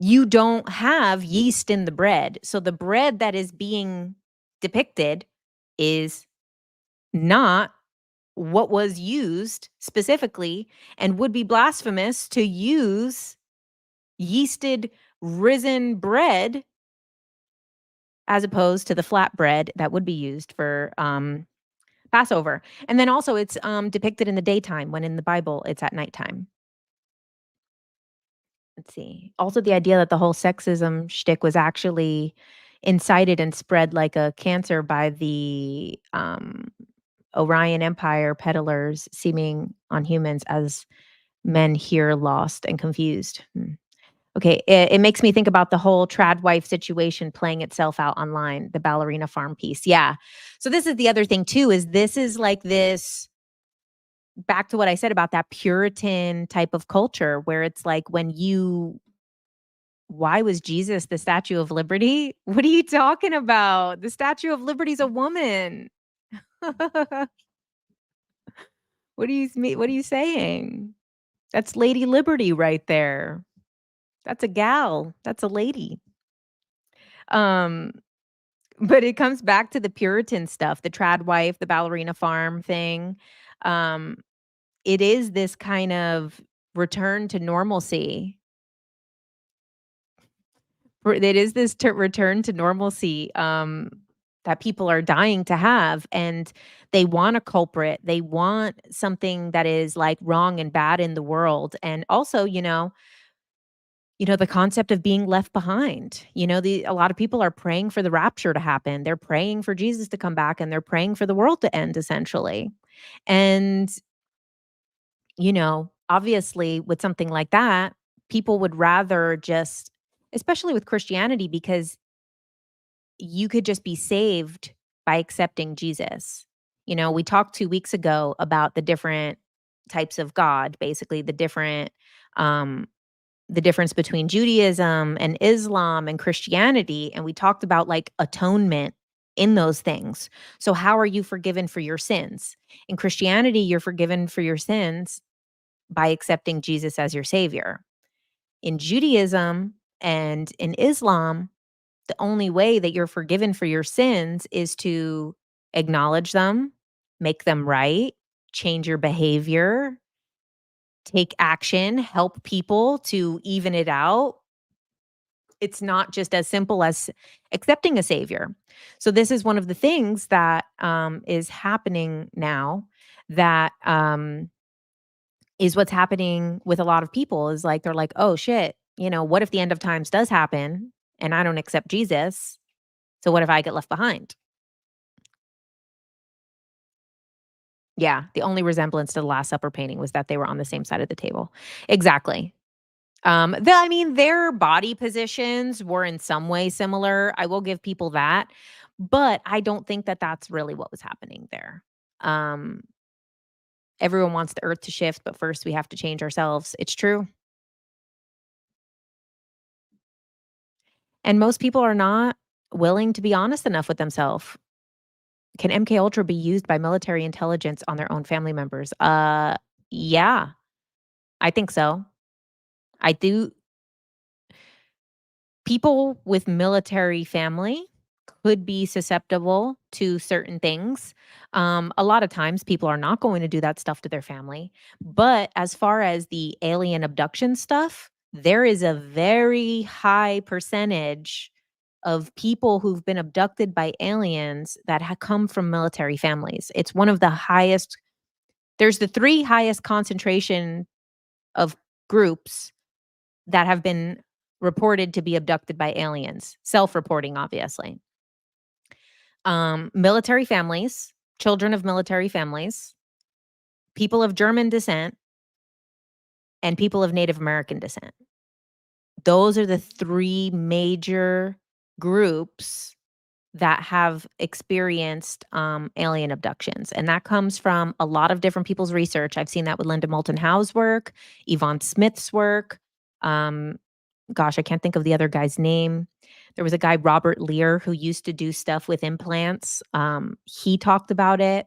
[SPEAKER 1] you don't have yeast in the bread. So, the bread that is being depicted is not what was used specifically and would be blasphemous to use yeasted risen bread as opposed to the flat bread that would be used for, Passover. And then also it's, depicted in the daytime when in the Bible it's at nighttime. Let's see. Also the idea that the whole sexism shtick was actually incited and spread like a cancer by the, Orion Empire peddlers seeming on humans as men here lost and confused. Okay, it makes me think about the whole Tradwife situation playing itself out online, the ballerina farm piece. Yeah. So this is the other thing too, is this is like this back to what I said about that Puritan type of culture where it's like when you why was Jesus the Statue of Liberty? What are you talking about? The Statue of Liberty is a woman. What are you saying? That's Lady Liberty right there. That's a gal. That's a lady. Um But it comes back to the Puritan stuff, the trad wife, the ballerina farm thing. Um, it is this kind of return to normalcy. It is this return to normalcy that people are dying to have, and they want a culprit. They want something that is like wrong and bad in the world, and also, the concept of being left behind. A lot of people are praying for the rapture to happen. They're praying for Jesus to come back and they're praying for the world to end essentially. And, obviously with something like that, people would rather just especially with Christianity because you could just be saved by accepting Jesus. We talked 2 weeks ago about the different types of God, basically um, the difference between Judaism and Islam and Christianity, and we talked about, like, atonement in those things. So how are you forgiven for your sins? In Christianity, you're forgiven for your sins by accepting Jesus as your savior. In Judaism and in Islam, the only way that you're forgiven for your sins is to acknowledge them, make them right, change your behavior, take action, help people to even it out. It's not just as simple as accepting a savior. So this is one of the things that is happening now that is what's happening with a lot of people is like they're like, "Oh shit, what if the end of times does happen and I don't accept Jesus? So what if I get left behind?" Yeah, the only resemblance to the Last Supper painting was that they were on the same side of the table. Exactly. I mean, their body positions were in some way similar. I will give people that, but I don't think that that's really what was happening there. Um, Everyone wants the earth to shift, but first we have to change ourselves. It's true. And most people are not willing to be honest enough with themselves. Can MK Ultra be used by military intelligence on their own family members? Yeah, I think so. I do. People with military family could be susceptible to certain things. A lot of times people are not going to do that stuff to their family. But as far as the alien abduction stuff, there is a very high percentage of people who've been abducted by aliens that come from military families. It's one of the highest. There's the three highest concentration of groups that have been reported to be abducted by aliens, self-reporting, obviously. Military families, children of military families, people of German descent, and people of Native American descent. Those are the three major groups that have experienced alien abductions. And that comes from a lot of different people's research. I've seen that with Linda Moulton Howe's work, Yvonne Smith's work. Um, Gosh, I can't think of the other guy's name. There was a guy, Robert Lear, who used to do stuff with implants. He talked about it.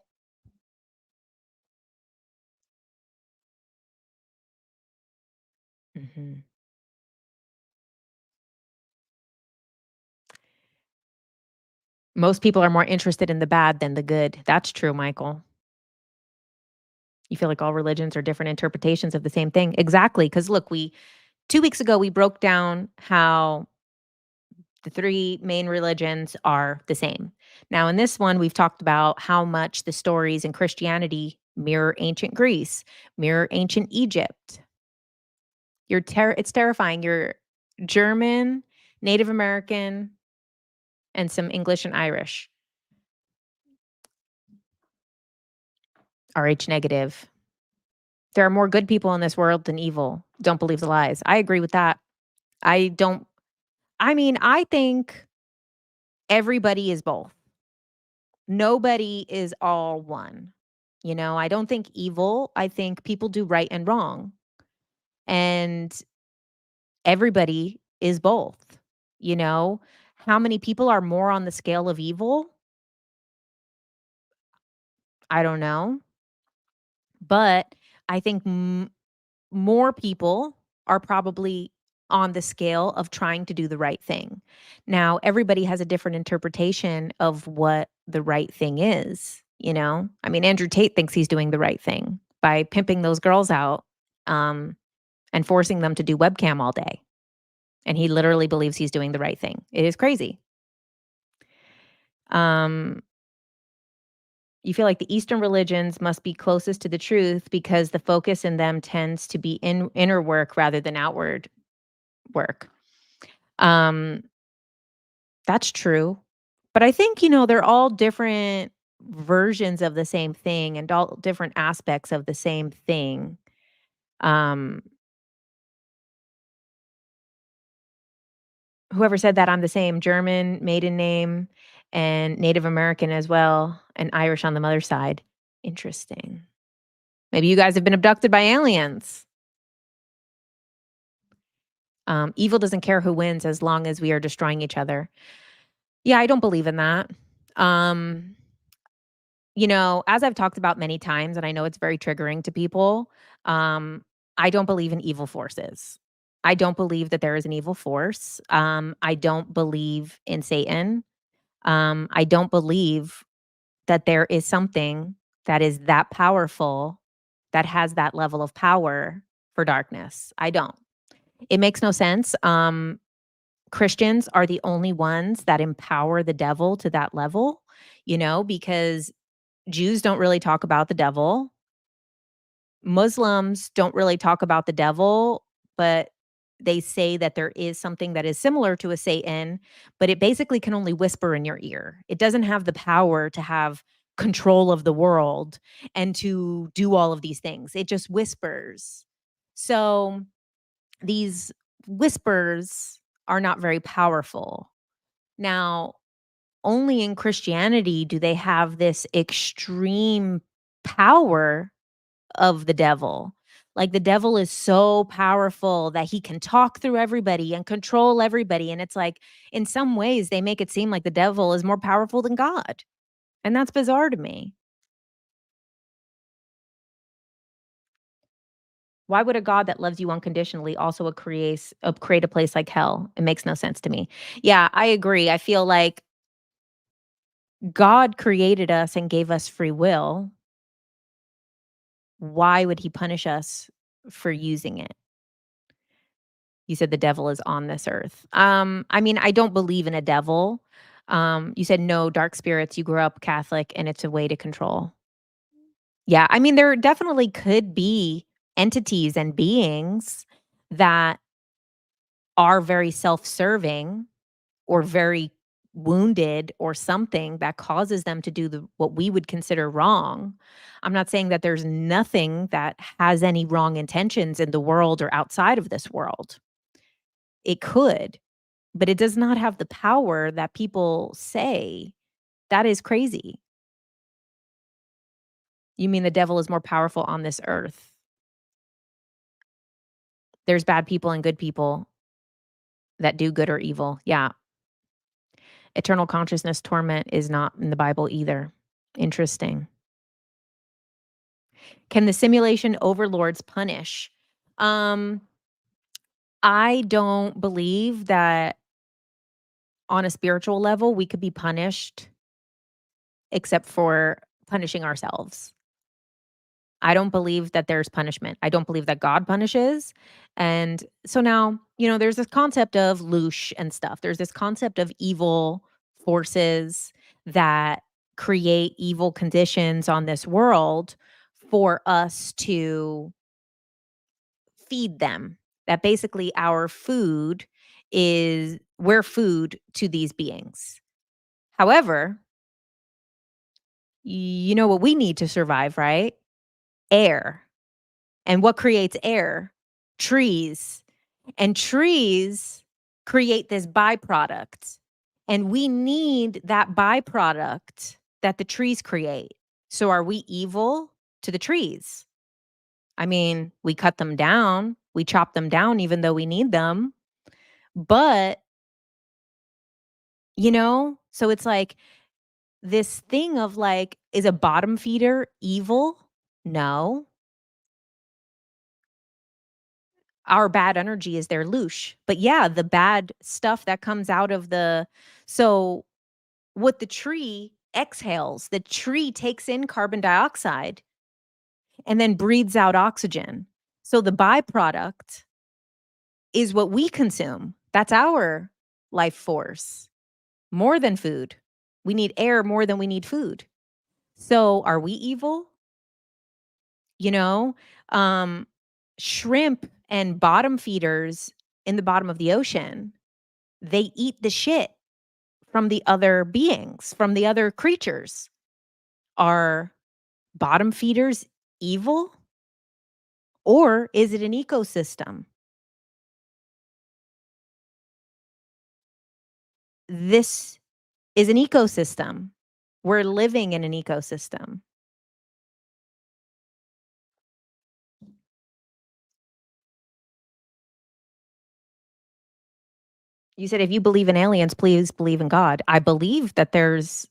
[SPEAKER 1] Mhm. Most people are more interested in the bad than the good. That's true, Michael. You feel like all religions are different interpretations of the same thing. Exactly. Because look, 2 weeks ago, we broke down how the three main religions are the same. Now, in this one, we've talked about how much the stories in Christianity mirror ancient Greece, mirror ancient Egypt. It's terrifying. You're German, Native American, and some English and Irish. RH negative. There are more good people in this world than evil. Don't believe the lies. I agree with that. I don't I mean, I think everybody is both. Nobody is all one. I don't think evil. I think people do right and wrong. And everybody is both. You know, how many people are more on the scale of evil? I don't know. But I think more people are probably on the scale of trying to do the right thing. Now, everybody has a different interpretation of what the right thing is. I mean, Andrew Tate thinks he's doing the right thing by pimping those girls out um, and forcing them to do webcam all day. And he literally believes he's doing the right thing. It is crazy. Um, you feel like the Eastern religions must be closest to the truth because the focus in them tends to be inner work rather than outward work. Um, that's true. But I think, they're all different versions of the same thing and all different aspects of the same thing. Um, Whoever said that, I'm the same German maiden name and Native American as well, and Irish on the mother's side. Interesting. Maybe you guys have been abducted by aliens. Evil doesn't care who wins as long as we are destroying each other. Yeah, I don't believe in that. Um, as I've talked about many times, and I know it's very triggering to people, um, I don't believe in evil forces. I don't believe that there is an evil force. I don't believe in Satan. I don't believe that there is something that is that powerful, that has that level of power for darkness. I don't. It makes no sense. Christians are the only ones that empower the devil to that level, because Jews don't really talk about the devil. Muslims don't really talk about the devil, but they say that there is something that is similar to a Satan, but it basically can only whisper in your ear. It doesn't have the power to have control of the world and to do all of these things. It just whispers. So these whispers are not very powerful. Now, only in Christianity do they have this extreme power of the devil. Like, the devil is so powerful that he can talk through everybody and control everybody, and it's like, in some ways, they make it seem like the devil is more powerful than God, and that's bizarre to me. Why would a God that loves you unconditionally also create a place like hell? It makes no sense to me. Yeah, I agree. I feel like God created us and gave us free will. Why would he punish us for using it? You said the devil is on this earth. I mean, I don't believe in a devil. You said no dark spirits. You grew up Catholic and it's a way to control. Yeah, I mean, there definitely could be entities and beings that are very self-serving or very wounded or something that causes them to do what we would consider wrong. I'm not saying that there's nothing that has any wrong intentions in the world or outside of this world. It could, but it does not have the power that people say. That is crazy. You mean the devil is more powerful on this earth? There's bad people and good people that do good or evil. Yeah. Eternal consciousness torment is not in the Bible either. Interesting. Can the simulation overlords punish? Um, I don't believe that on a spiritual level we could be punished except for punishing ourselves. I don't believe that there's punishment. I don't believe that God punishes. And so now, there's this concept of loosh and stuff. There's this concept of evil forces that create evil conditions on this world for us to feed them. That basically we're food to these beings. However, you know what we need to survive, right? Air. And what creates air? Trees. And trees create this byproduct. And we need that byproduct that the trees create. So are we evil to the trees? I mean, we cut them down, we chop them down even though we need them. But, so it's like this thing of like, is a bottom feeder evil? No. Our bad energy is their loosh. But yeah, the bad stuff that comes out of so what the tree exhales, the tree takes in carbon dioxide and then breathes out oxygen. So the byproduct is what we consume. That's our life force more than food. We need air more than we need food. So are we evil? You know, um, Shrimp and bottom feeders in the bottom of the ocean, they eat the shit from the other beings, from the other creatures. Are bottom feeders evil or is it an ecosystem? This is an ecosystem. We're living in an ecosystem. You said, "If you believe in aliens, please believe in God." I believe that there's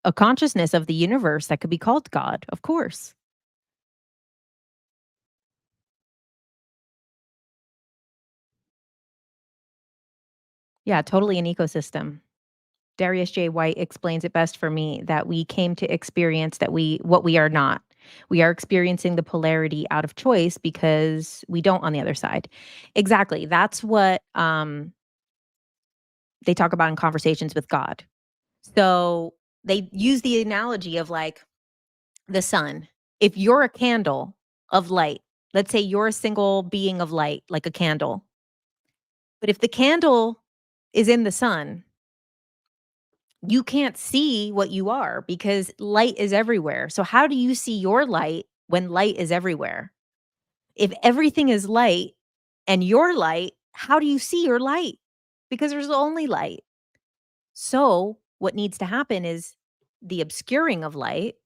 [SPEAKER 1] a consciousness of the universe that could be called God, of course. Yeah, totally an ecosystem. Darius J. White explains it best for me that we came to experience that what we are not. We are experiencing the polarity out of choice because we don't on the other side. Exactly. That's what they talk about in conversations with God. So they use the analogy of like the sun. If you're a candle of light, let's say you're a single being of light, like a candle. But if the candle is in the sun, you can't see what you are because light is everywhere. So how do you see your light when light is everywhere? If everything is light and your light, how do you see your light? Because there's only light. So what needs to happen is the obscuring of light,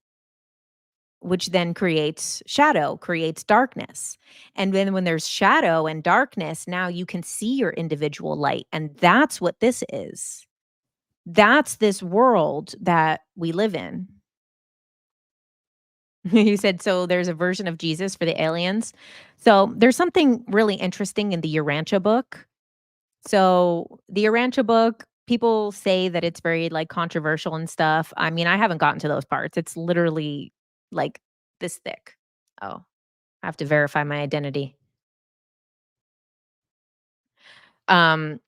[SPEAKER 1] which then creates shadow, creates darkness. And then when there's shadow and darkness, now you can see your individual light. And that's what this is. That's this world that we live in. You said, so there's a version of Jesus for the aliens. So there's something really interesting in the Urantia book. So the Urantia book, people say that it's very like controversial and stuff. I mean, I haven't gotten to those parts. It's literally like this thick. Oh, I have to verify my identity. Um,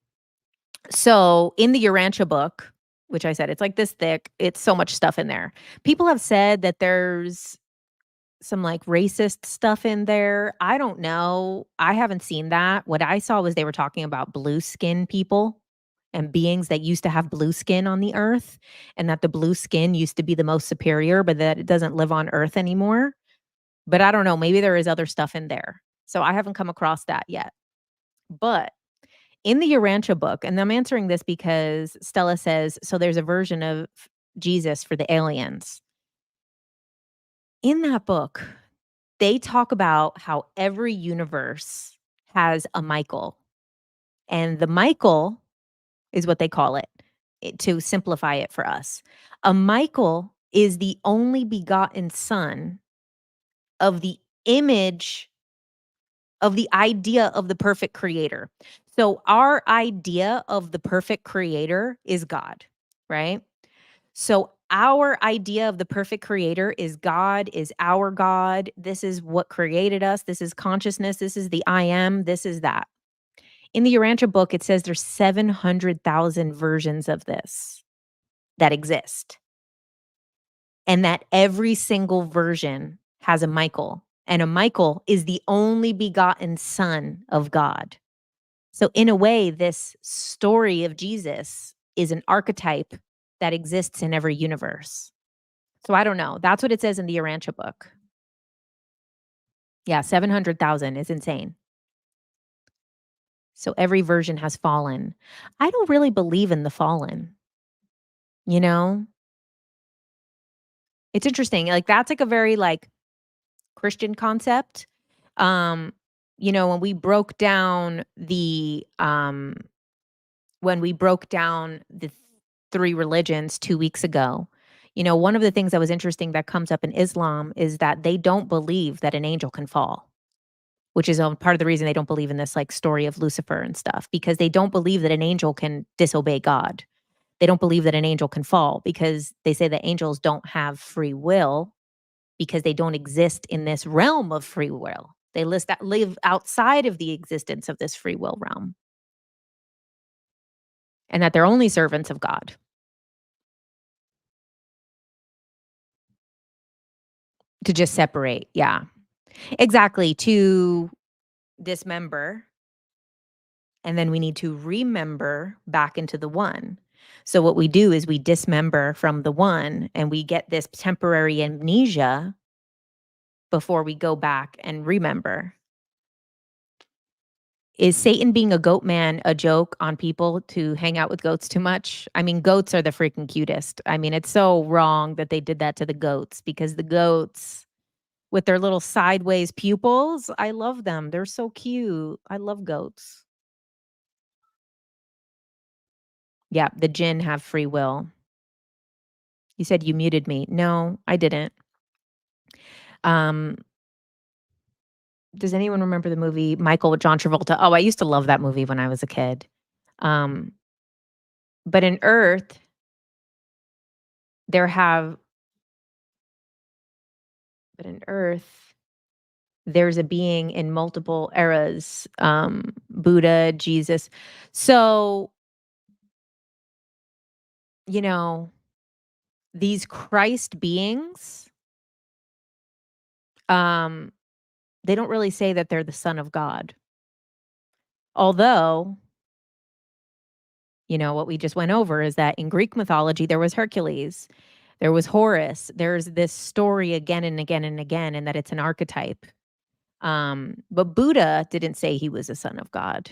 [SPEAKER 1] so in the Urantia book, which I said it's like this thick, it's so much stuff in there. People have said that there's some, like, racist stuff in there. I don't know. I haven't seen that. What I saw was they were talking about blue skin people and beings that used to have blue skin on the earth, and that the blue skin used to be the most superior, but that it doesn't live on earth anymore. But I don't know, maybe there is other stuff in there. So I haven't come across that yet. But in the Urantia book, and I'm answering this because Stella says, so there's a version of Jesus for the aliens. In that book, they talk about how every universe has a Michael, and the Michael is what they call it to simplify it for us. A Michael is the only begotten son of the image of the idea of the perfect creator. So our idea of the perfect creator is God, right? So our idea of the perfect creator is God, is our God. This is what created us. This is consciousness. This is the I am. This is that. In the Urantia book, it says there's 700,000 versions of this that exist, and that every single version has a Michael, and a Michael is the only begotten son of God. So, in a way, this story of Jesus is an archetype that exists in every universe. So I don't know. That's what it says in the Urantia book. Yeah, 700,000 is insane. So every version has fallen. I don't really believe in the fallen, you know? It's interesting. Like that's like a very like Christian concept. Um, when we broke down the three religions 2 weeks ago, one of the things that was interesting that comes up in Islam is that they don't believe that an angel can fall. Which is, part of the reason they don't believe in this, like, story of Lucifer and stuff, because they don't believe that an angel can disobey God. They don't believe that an angel can fall because they say that angels don't have free will because they don't exist in this realm of free will. They live outside of the existence of this free will realm, and that they're only servants of God. To just separate, yeah. Exactly, to dismember, and then we need to remember back into the one. So what we do is we dismember from the one and we get this temporary amnesia before we go back and remember. Is Satan being a goat man a joke on people to hang out with goats too much? I mean, goats are the freaking cutest. I mean, it's so wrong that they did that to the goats because the goats with their little sideways pupils, I love them. They're so cute. I love goats. Yeah, the jinn have free will. You said you muted me. No, I didn't. Um, does anyone remember the movie Michael with John Travolta? Oh, I used to love that movie when I was a kid. Um, but in Earth, there have but in Earth, there's a being in multiple eras, Buddha, Jesus. So, you know, these Christ beings, um, they don't really say that they're the son of God. Although, what we just went over is that in Greek mythology, there was Hercules, there was Horus. There's this story again and again and again, and that it's an archetype. But Buddha didn't say he was a son of God.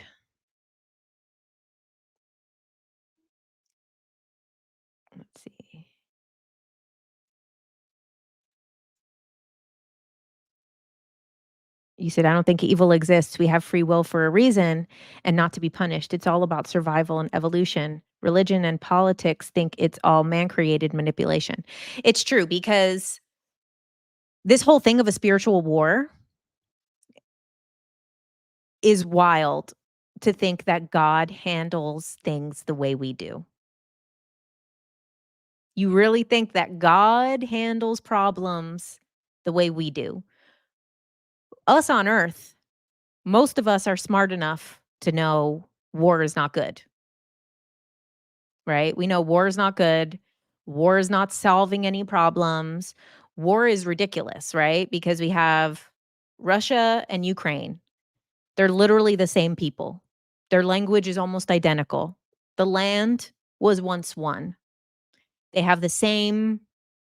[SPEAKER 1] Let's see. You said, I don't think evil exists. We have free will for a reason and not to be punished. It's all about survival and evolution. Religion and politics think it's all man created manipulation. It's true because this whole thing of a spiritual war is wild to think that God handles things the way we do. You really think that God handles problems the way we do? Us on earth, most of us are smart enough to know war is not good, right? We know war is not good. War is not solving any problems. War is ridiculous, right? Because we have Russia and Ukraine. They're literally the same people. Their language is almost identical. The land was once one. They have the same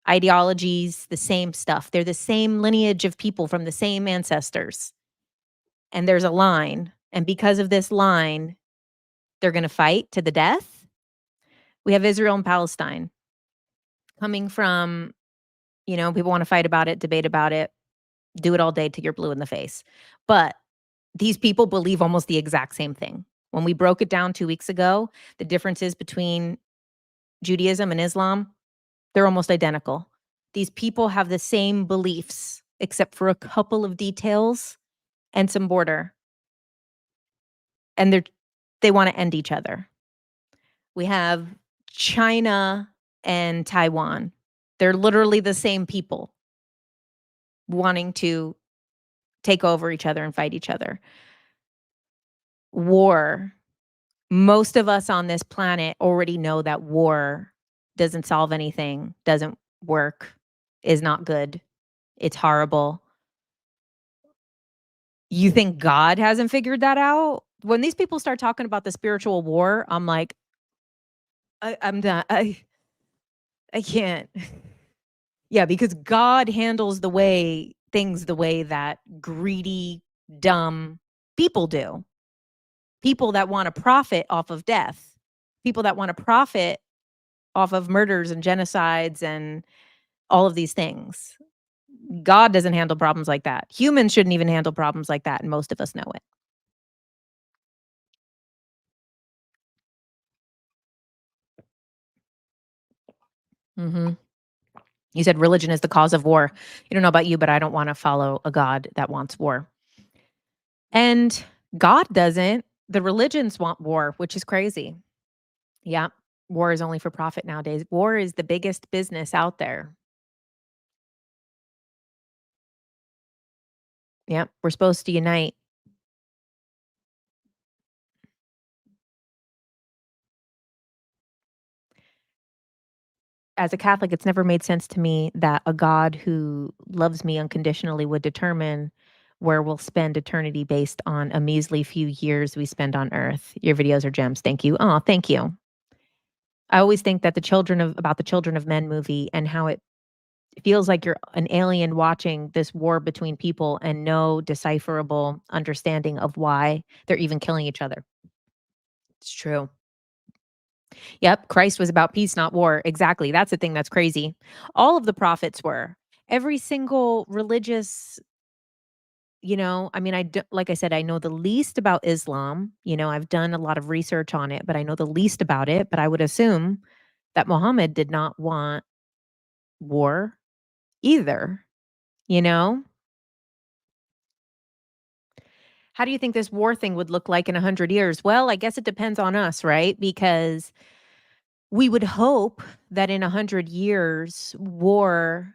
[SPEAKER 1] ideologies, the same stuff. They're the same lineage of people from the same ancestors. And there's a line. And because of this line, they're going to fight to the death. We have Israel and Palestine coming from, people want to fight about it, debate about it, do it all day till you're blue in the face. But these people believe almost the exact same thing. When we broke it down 2 weeks ago, the differences between Judaism and Islam, they're almost identical. These people have the same beliefs, except for a couple of details and some border, and they wanna end each other. We have China and Taiwan. They're literally the same people wanting to take over each other and fight each other. War. Most of us on this planet already know that war doesn't solve anything, doesn't work, is not good. It's horrible. You think God hasn't figured that out? When these people start talking about the spiritual war, I'm like, I'm done. I can't. Yeah, because God handles the way that greedy, dumb people do. People that wanna profit off of death. People that wanna profit off of murders and genocides and all of these things. God doesn't handle problems like that. Humans shouldn't even handle problems like that, and most of us know it. Mhm. You said religion is the cause of war. You don't know about you, but I don't wanna follow a God that wants war. And God doesn't. The religions want war, which is crazy. Yeah. War is only for profit nowadays. War is the biggest business out there. Yep. We're supposed to unite. As a Catholic, it's never made sense to me that a God who loves me unconditionally would determine where we'll spend eternity based on a measly few years we spend on earth. Your videos are gems. Thank you. Oh, thank you. I always think that the Children of Men movie and how it feels like you're an alien watching this war between people and no decipherable understanding of why they're even killing each other. It's true. Yep, Christ was about peace, not war. Exactly. That's the thing that's crazy. All of the prophets were. Every single religious I mean, like I said, I know the least about Islam. I've done a lot of research on it, but I know the least about it. But I would assume that Muhammad did not want war either. You know? How do you think this war thing would look like in 100 years? Well, I guess it depends on us, right? Because we would hope that in 100 years, war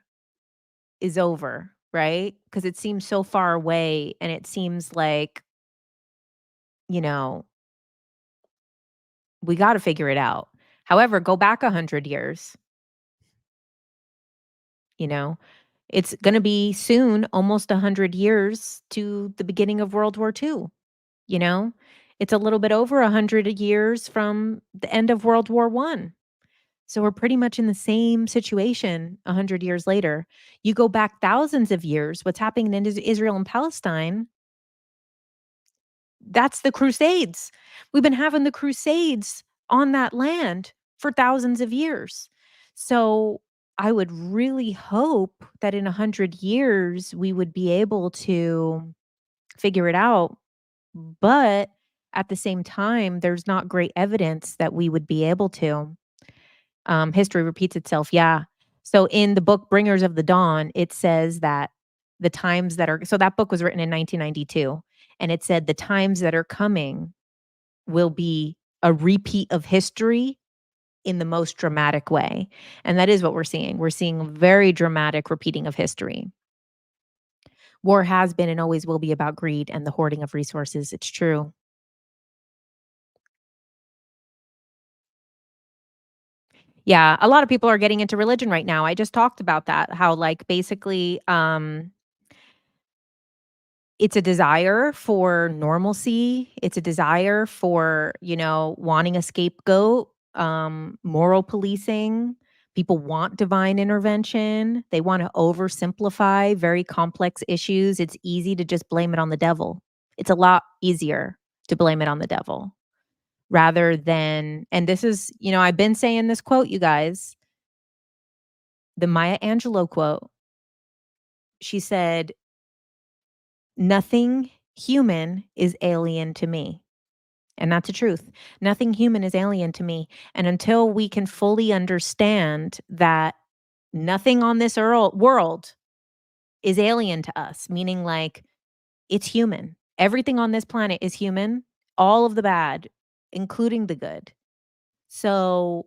[SPEAKER 1] is over, right? Because it seems so far away and it seems like, you know, we got to figure it out. However, go back 100 years, you know, it's going to be soon almost 100 years to the beginning of World War II. You know, it's a little bit over 100 years from the end of World War One. So we're pretty much in the same situation 100 years later. You go back thousands of years, what's happening in Israel and Palestine, that's the Crusades. We've been having the Crusades on that land for thousands of years. So I would really hope that in 100 years we would be able to figure it out. But at the same time, there's not great evidence that we would be able to. History repeats itself. Yeah. So in the book Bringers of the Dawn, it says that the times that are, so that book was written in 1992, and it said the times that are coming will be a repeat of history in the most dramatic way. And that is what we're seeing. We're seeing a very dramatic repeating of history. War has been and always will be about greed and the hoarding of resources. It's true. Yeah, a lot of people are getting into religion right now. I just talked about that, how, like, basically, it's a desire for normalcy. It's a desire for, wanting a scapegoat, moral policing. People want divine intervention. They want to oversimplify very complex issues. It's easy to just blame it on the devil. It's a lot easier to blame it on the devil rather than, and this is, I've been saying this quote, you guys, the Maya Angelou quote. She said, "Nothing human is alien to me." And that's the truth. Nothing human is alien to me. And until we can fully understand that nothing on this world is alien to us, meaning like it's human. Everything on this planet is human, all of the bad, including the good. So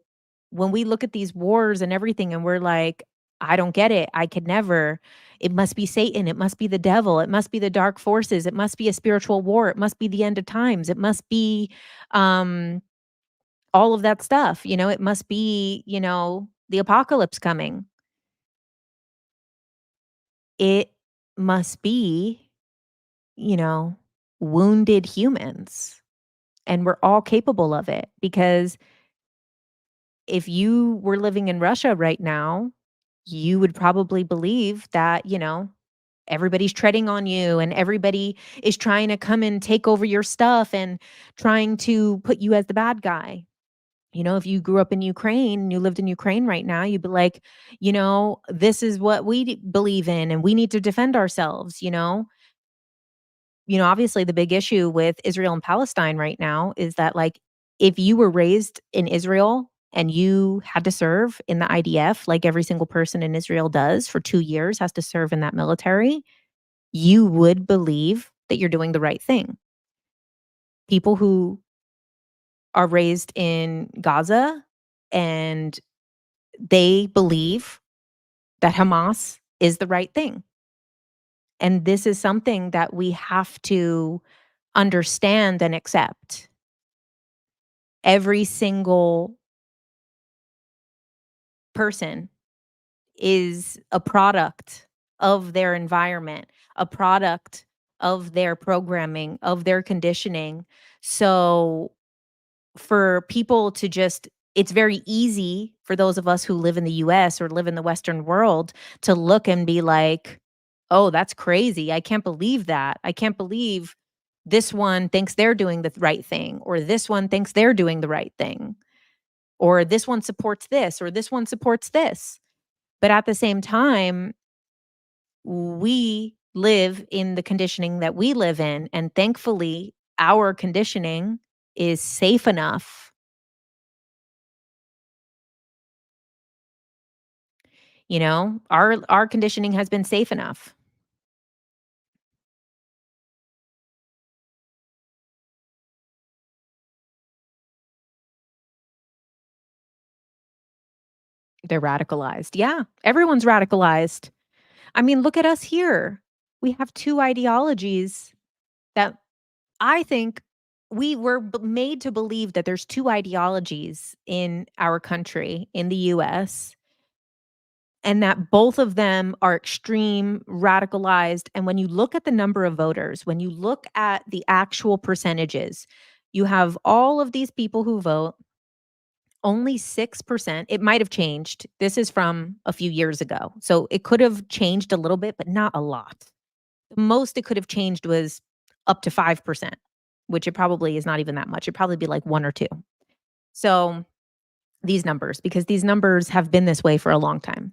[SPEAKER 1] when we look at these wars and everything and we're like, I don't get it. I could never. It must be Satan. It must be the devil. It must be the dark forces. It must be a spiritual war. It must be the end of times. It must be um all of that stuff. It must be, the apocalypse coming. It must be, you know, wounded humans. And we're all capable of it because if you were living in Russia right now, you would probably believe that, everybody's treading on you and everybody is trying to come and take over your stuff and trying to put you as the bad guy. If you grew up in Ukraine and you lived in Ukraine right now, you'd be like, this is what we believe in and we need to defend ourselves, obviously the big issue with Israel and Palestine right now is that, like, if you were raised in Israel and you had to serve in the IDF, like every single person in Israel does for 2 years, has to serve in that military, you would believe that you're doing the right thing. People who are raised in Gaza and they believe that Hamas is the right thing. And this is something that we have to understand and accept. Every single person is a product of their environment, a product of their programming, of their conditioning. So for people to just, it's very easy for those of us who live in the US or live in the Western world to look and be like, "Oh, that's crazy. I can't believe that. I can't believe this one thinks they're doing the right thing, or this one thinks they're doing the right thing, or this one supports this, or this one supports this." But at the same time, we live in the conditioning that we live in, and thankfully, our conditioning is safe enough. You know, our conditioning has been safe enough. They're radicalized. Yeah, everyone's radicalized. I mean, look at us here. We have 2 ideologies that I think we were made to believe that there's 2 ideologies in our country, in the US, and that both of them are extreme, radicalized, and when you look at the number of voters, when you look at the actual percentages, you have all of these people who vote, only 6%. It might have changed. This is from a few years ago, so it could have changed a little bit, but not a lot. The most it could have changed was up to 5%, which it probably is not even that much. It'd probably be like 1 or 2. So, these numbers, because these numbers have been this way for a long time.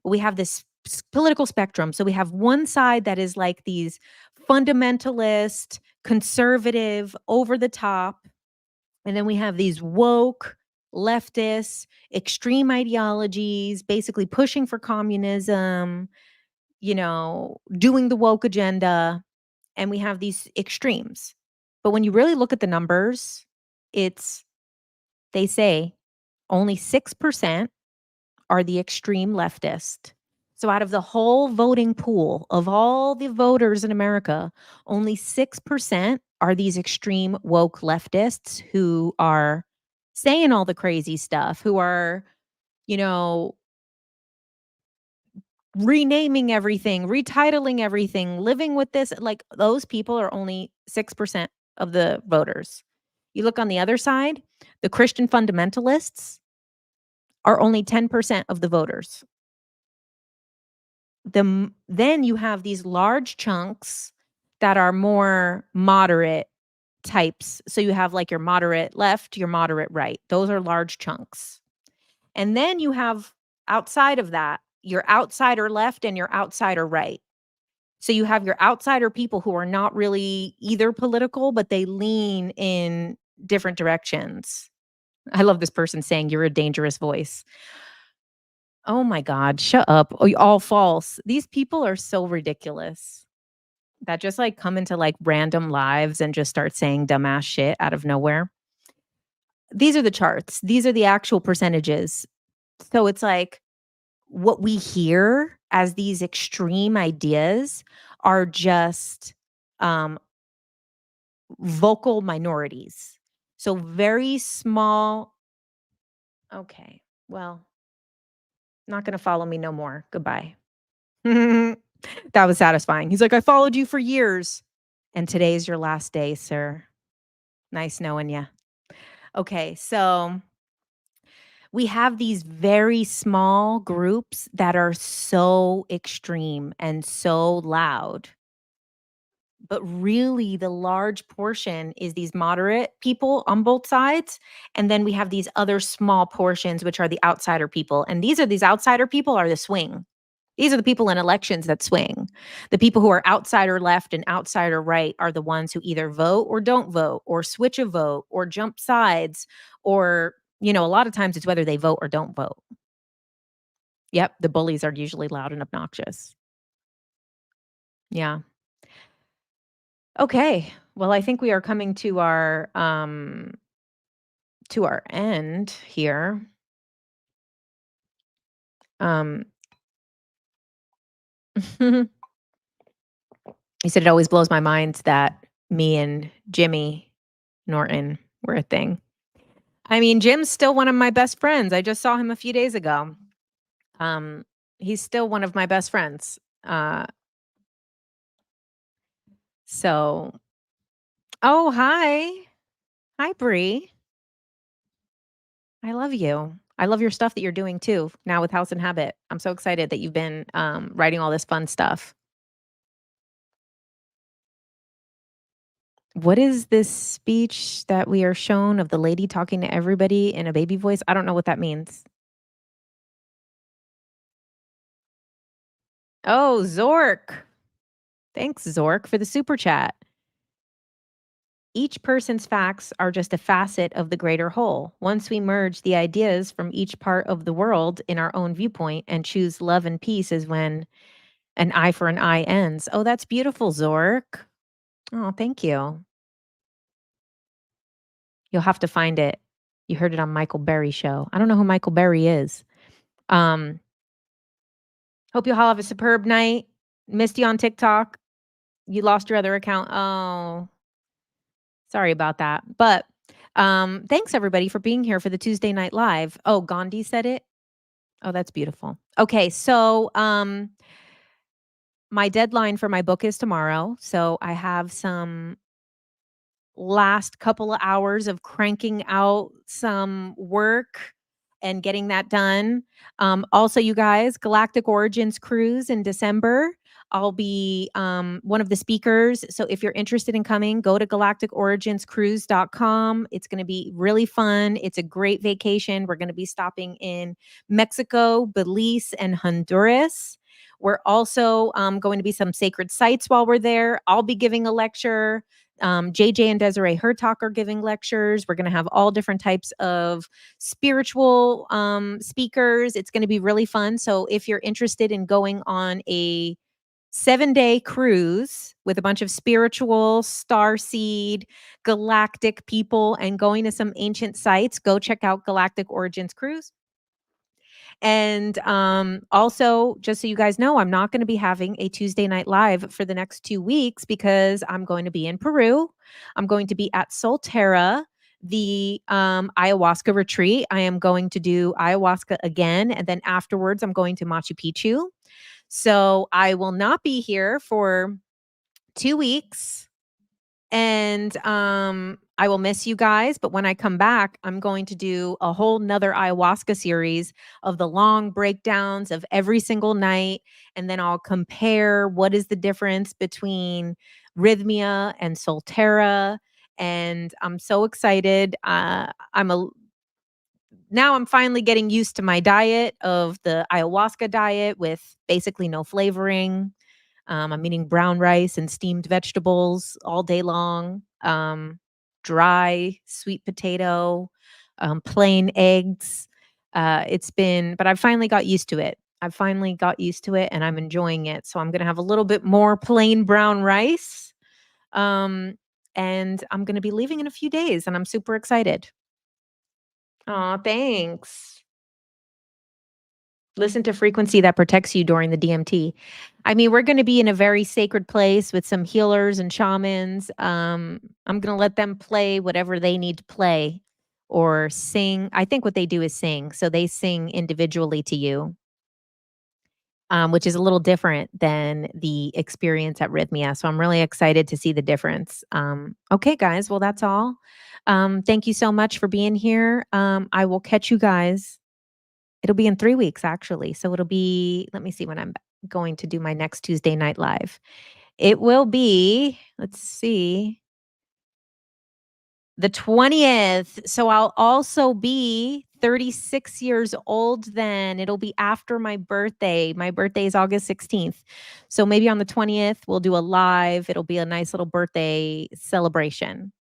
[SPEAKER 1] But we have this political spectrum. So we have one side that is like these fundamentalist, conservative, over the top. And then we have these woke, leftist, extreme ideologies, basically pushing for communism, doing the woke agenda. And we have these extremes. But when you really look at the numbers, it's, they say only 6% are the extreme leftist. So out of the whole voting pool of all the voters in America, only 6% are these extreme woke leftists who are saying all the crazy stuff, who are, you know, renaming everything, retitling everything, living with this. Like those people are only 6% of the voters. You look on the other side, the Christian fundamentalists are only 10% of the voters. Then you have these large chunks that are more moderate types. So you have like your moderate left, your moderate right. Those are large chunks. And then you have outside of that, your outsider left and your outsider right. So you have your outsider people who are not really either political, but they lean in different directions. I love this person saying, "You're a dangerous voice." Oh my god, shut up. Oh, all false. These people are so ridiculous that just, like, come into, like, random lives and just start saying dumbass shit out of nowhere. These are the charts. These are the actual percentages. So it's like, what we hear as these extreme ideas are just, um, vocal minorities. So very small. Okay, well, not gonna follow me no more. Goodbye. That was satisfying. He's like, "I followed you for years, and today's your last day, sir. Nice knowing you." Okay, so we have these very small groups that are so extreme and so loud. But really, the large portion is these moderate people on both sides, and then we have these other small portions, which are the outsider people, and these outsider people are the swing. These are the people in elections that swing. The people who are outsider left and outsider right are the ones who either vote or don't vote or switch a vote or jump sides or, a lot of times it's whether they vote or don't vote. Yep, the bullies are usually loud and obnoxious. Yeah. Okay. Well, I think we are coming to our end here. Um he said it always blows my mind that me and Jimmy Norton were a thing. I mean, Jim's still one of my best friends. I just saw him a few days ago. Um, he's still one of my best friends. Uh, so oh, hi. Hi, Bree. I love you. I love your stuff that you're doing too, now with House and Habit. I'm so excited that you've been, writing all this fun stuff. What is this speech that we are shown of the lady talking to everybody in a baby voice? I don't know what that means. Oh, Zork. Thanks, Zork, for the super chat. Each person's facts are just a facet of the greater whole. Once we merge the ideas from each part of the world in our own viewpoint and choose love and peace is when an eye for an eye ends. Oh, that's beautiful, Zork. Oh, thank you. You'll have to find it. You heard it on Michael Berry show. I don't know who Michael Berry is. Um, Hope you all have a superb night. Missed you on TikTok. You lost your other account. Oh, sorry about that. But thanks everybody for being here for the Tuesday Night Live. Oh, Gandhi said it. Oh, that's beautiful. Okay, so my deadline for my book is tomorrow. So I have some last couple of hours of cranking out some work and getting that done. Also, you guys, Galactic Origins cruise in December. I'll be one of the speakers. So if you're interested in coming, go to galacticoriginscruise.com. It's going to be really fun. It's a great vacation. We're going to be stopping in Mexico, Belize, and Honduras. We're also going to be some sacred sites while we're there. I'll be giving a lecture. JJ and Desiree Hertalk are giving lectures. We're going to have all different types of spiritual speakers. It's going to be really fun. So if you're interested in going on a 7-day cruise with a bunch of spiritual, starseed, galactic people and going to some ancient sites, go check out Galactic Origins Cruise. And also, just so you guys know, I'm not going to be having a Tuesday Night Live for the next 2 weeks because I'm going to be in Peru. I'm going to be at Solterra, the ayahuasca retreat. I am going to do ayahuasca again. And then afterwards, I'm going to Machu Picchu. So I will not be here for 2 weeks. And I will miss you guys, but when I come back, I'm going to do a whole nother ayahuasca series of the long breakdowns of every single night. And then I'll compare what is the difference between Rhythmia and Solterra. And I'm so excited. Now I'm finally getting used to my diet of the ayahuasca diet with basically no flavoring. I'm eating brown rice and steamed vegetables all day long. Dry sweet potato, plain eggs. But I finally got used to it. I finally got used to it and I'm enjoying it. So I'm going to have a little bit more plain brown rice. And I'm going to be leaving in a few days and I'm super excited. Aw, thanks. Listen to frequency that protects you during the DMT. I mean, we're gonna be in a very sacred place with some healers and shamans. I'm gonna let them play whatever they need to play or sing. I think what they do is sing. So they sing individually to you, which is a little different than the experience at Rhythmia. So I'm really excited to see the difference. Okay, guys. Well, that's all. Thank you so much for being here. I will catch you guys. It'll be in 3 weeks, actually. So it'll be let me see when I'm going to do my next Tuesday Night Live. It will be, let's see, the 20th. So I'll also be 36 years old then. It'll be after my birthday. My birthday is August 16th. So maybe on the 20th, we'll do a live. It'll be a nice little birthday celebration.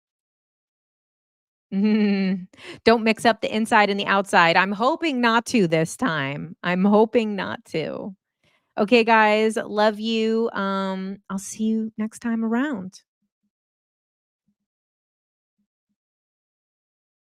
[SPEAKER 1] Mhm. Don't mix up the inside and the outside. I'm hoping not to this time. I'm hoping not to. Okay, guys, love you. I'll see you next time around.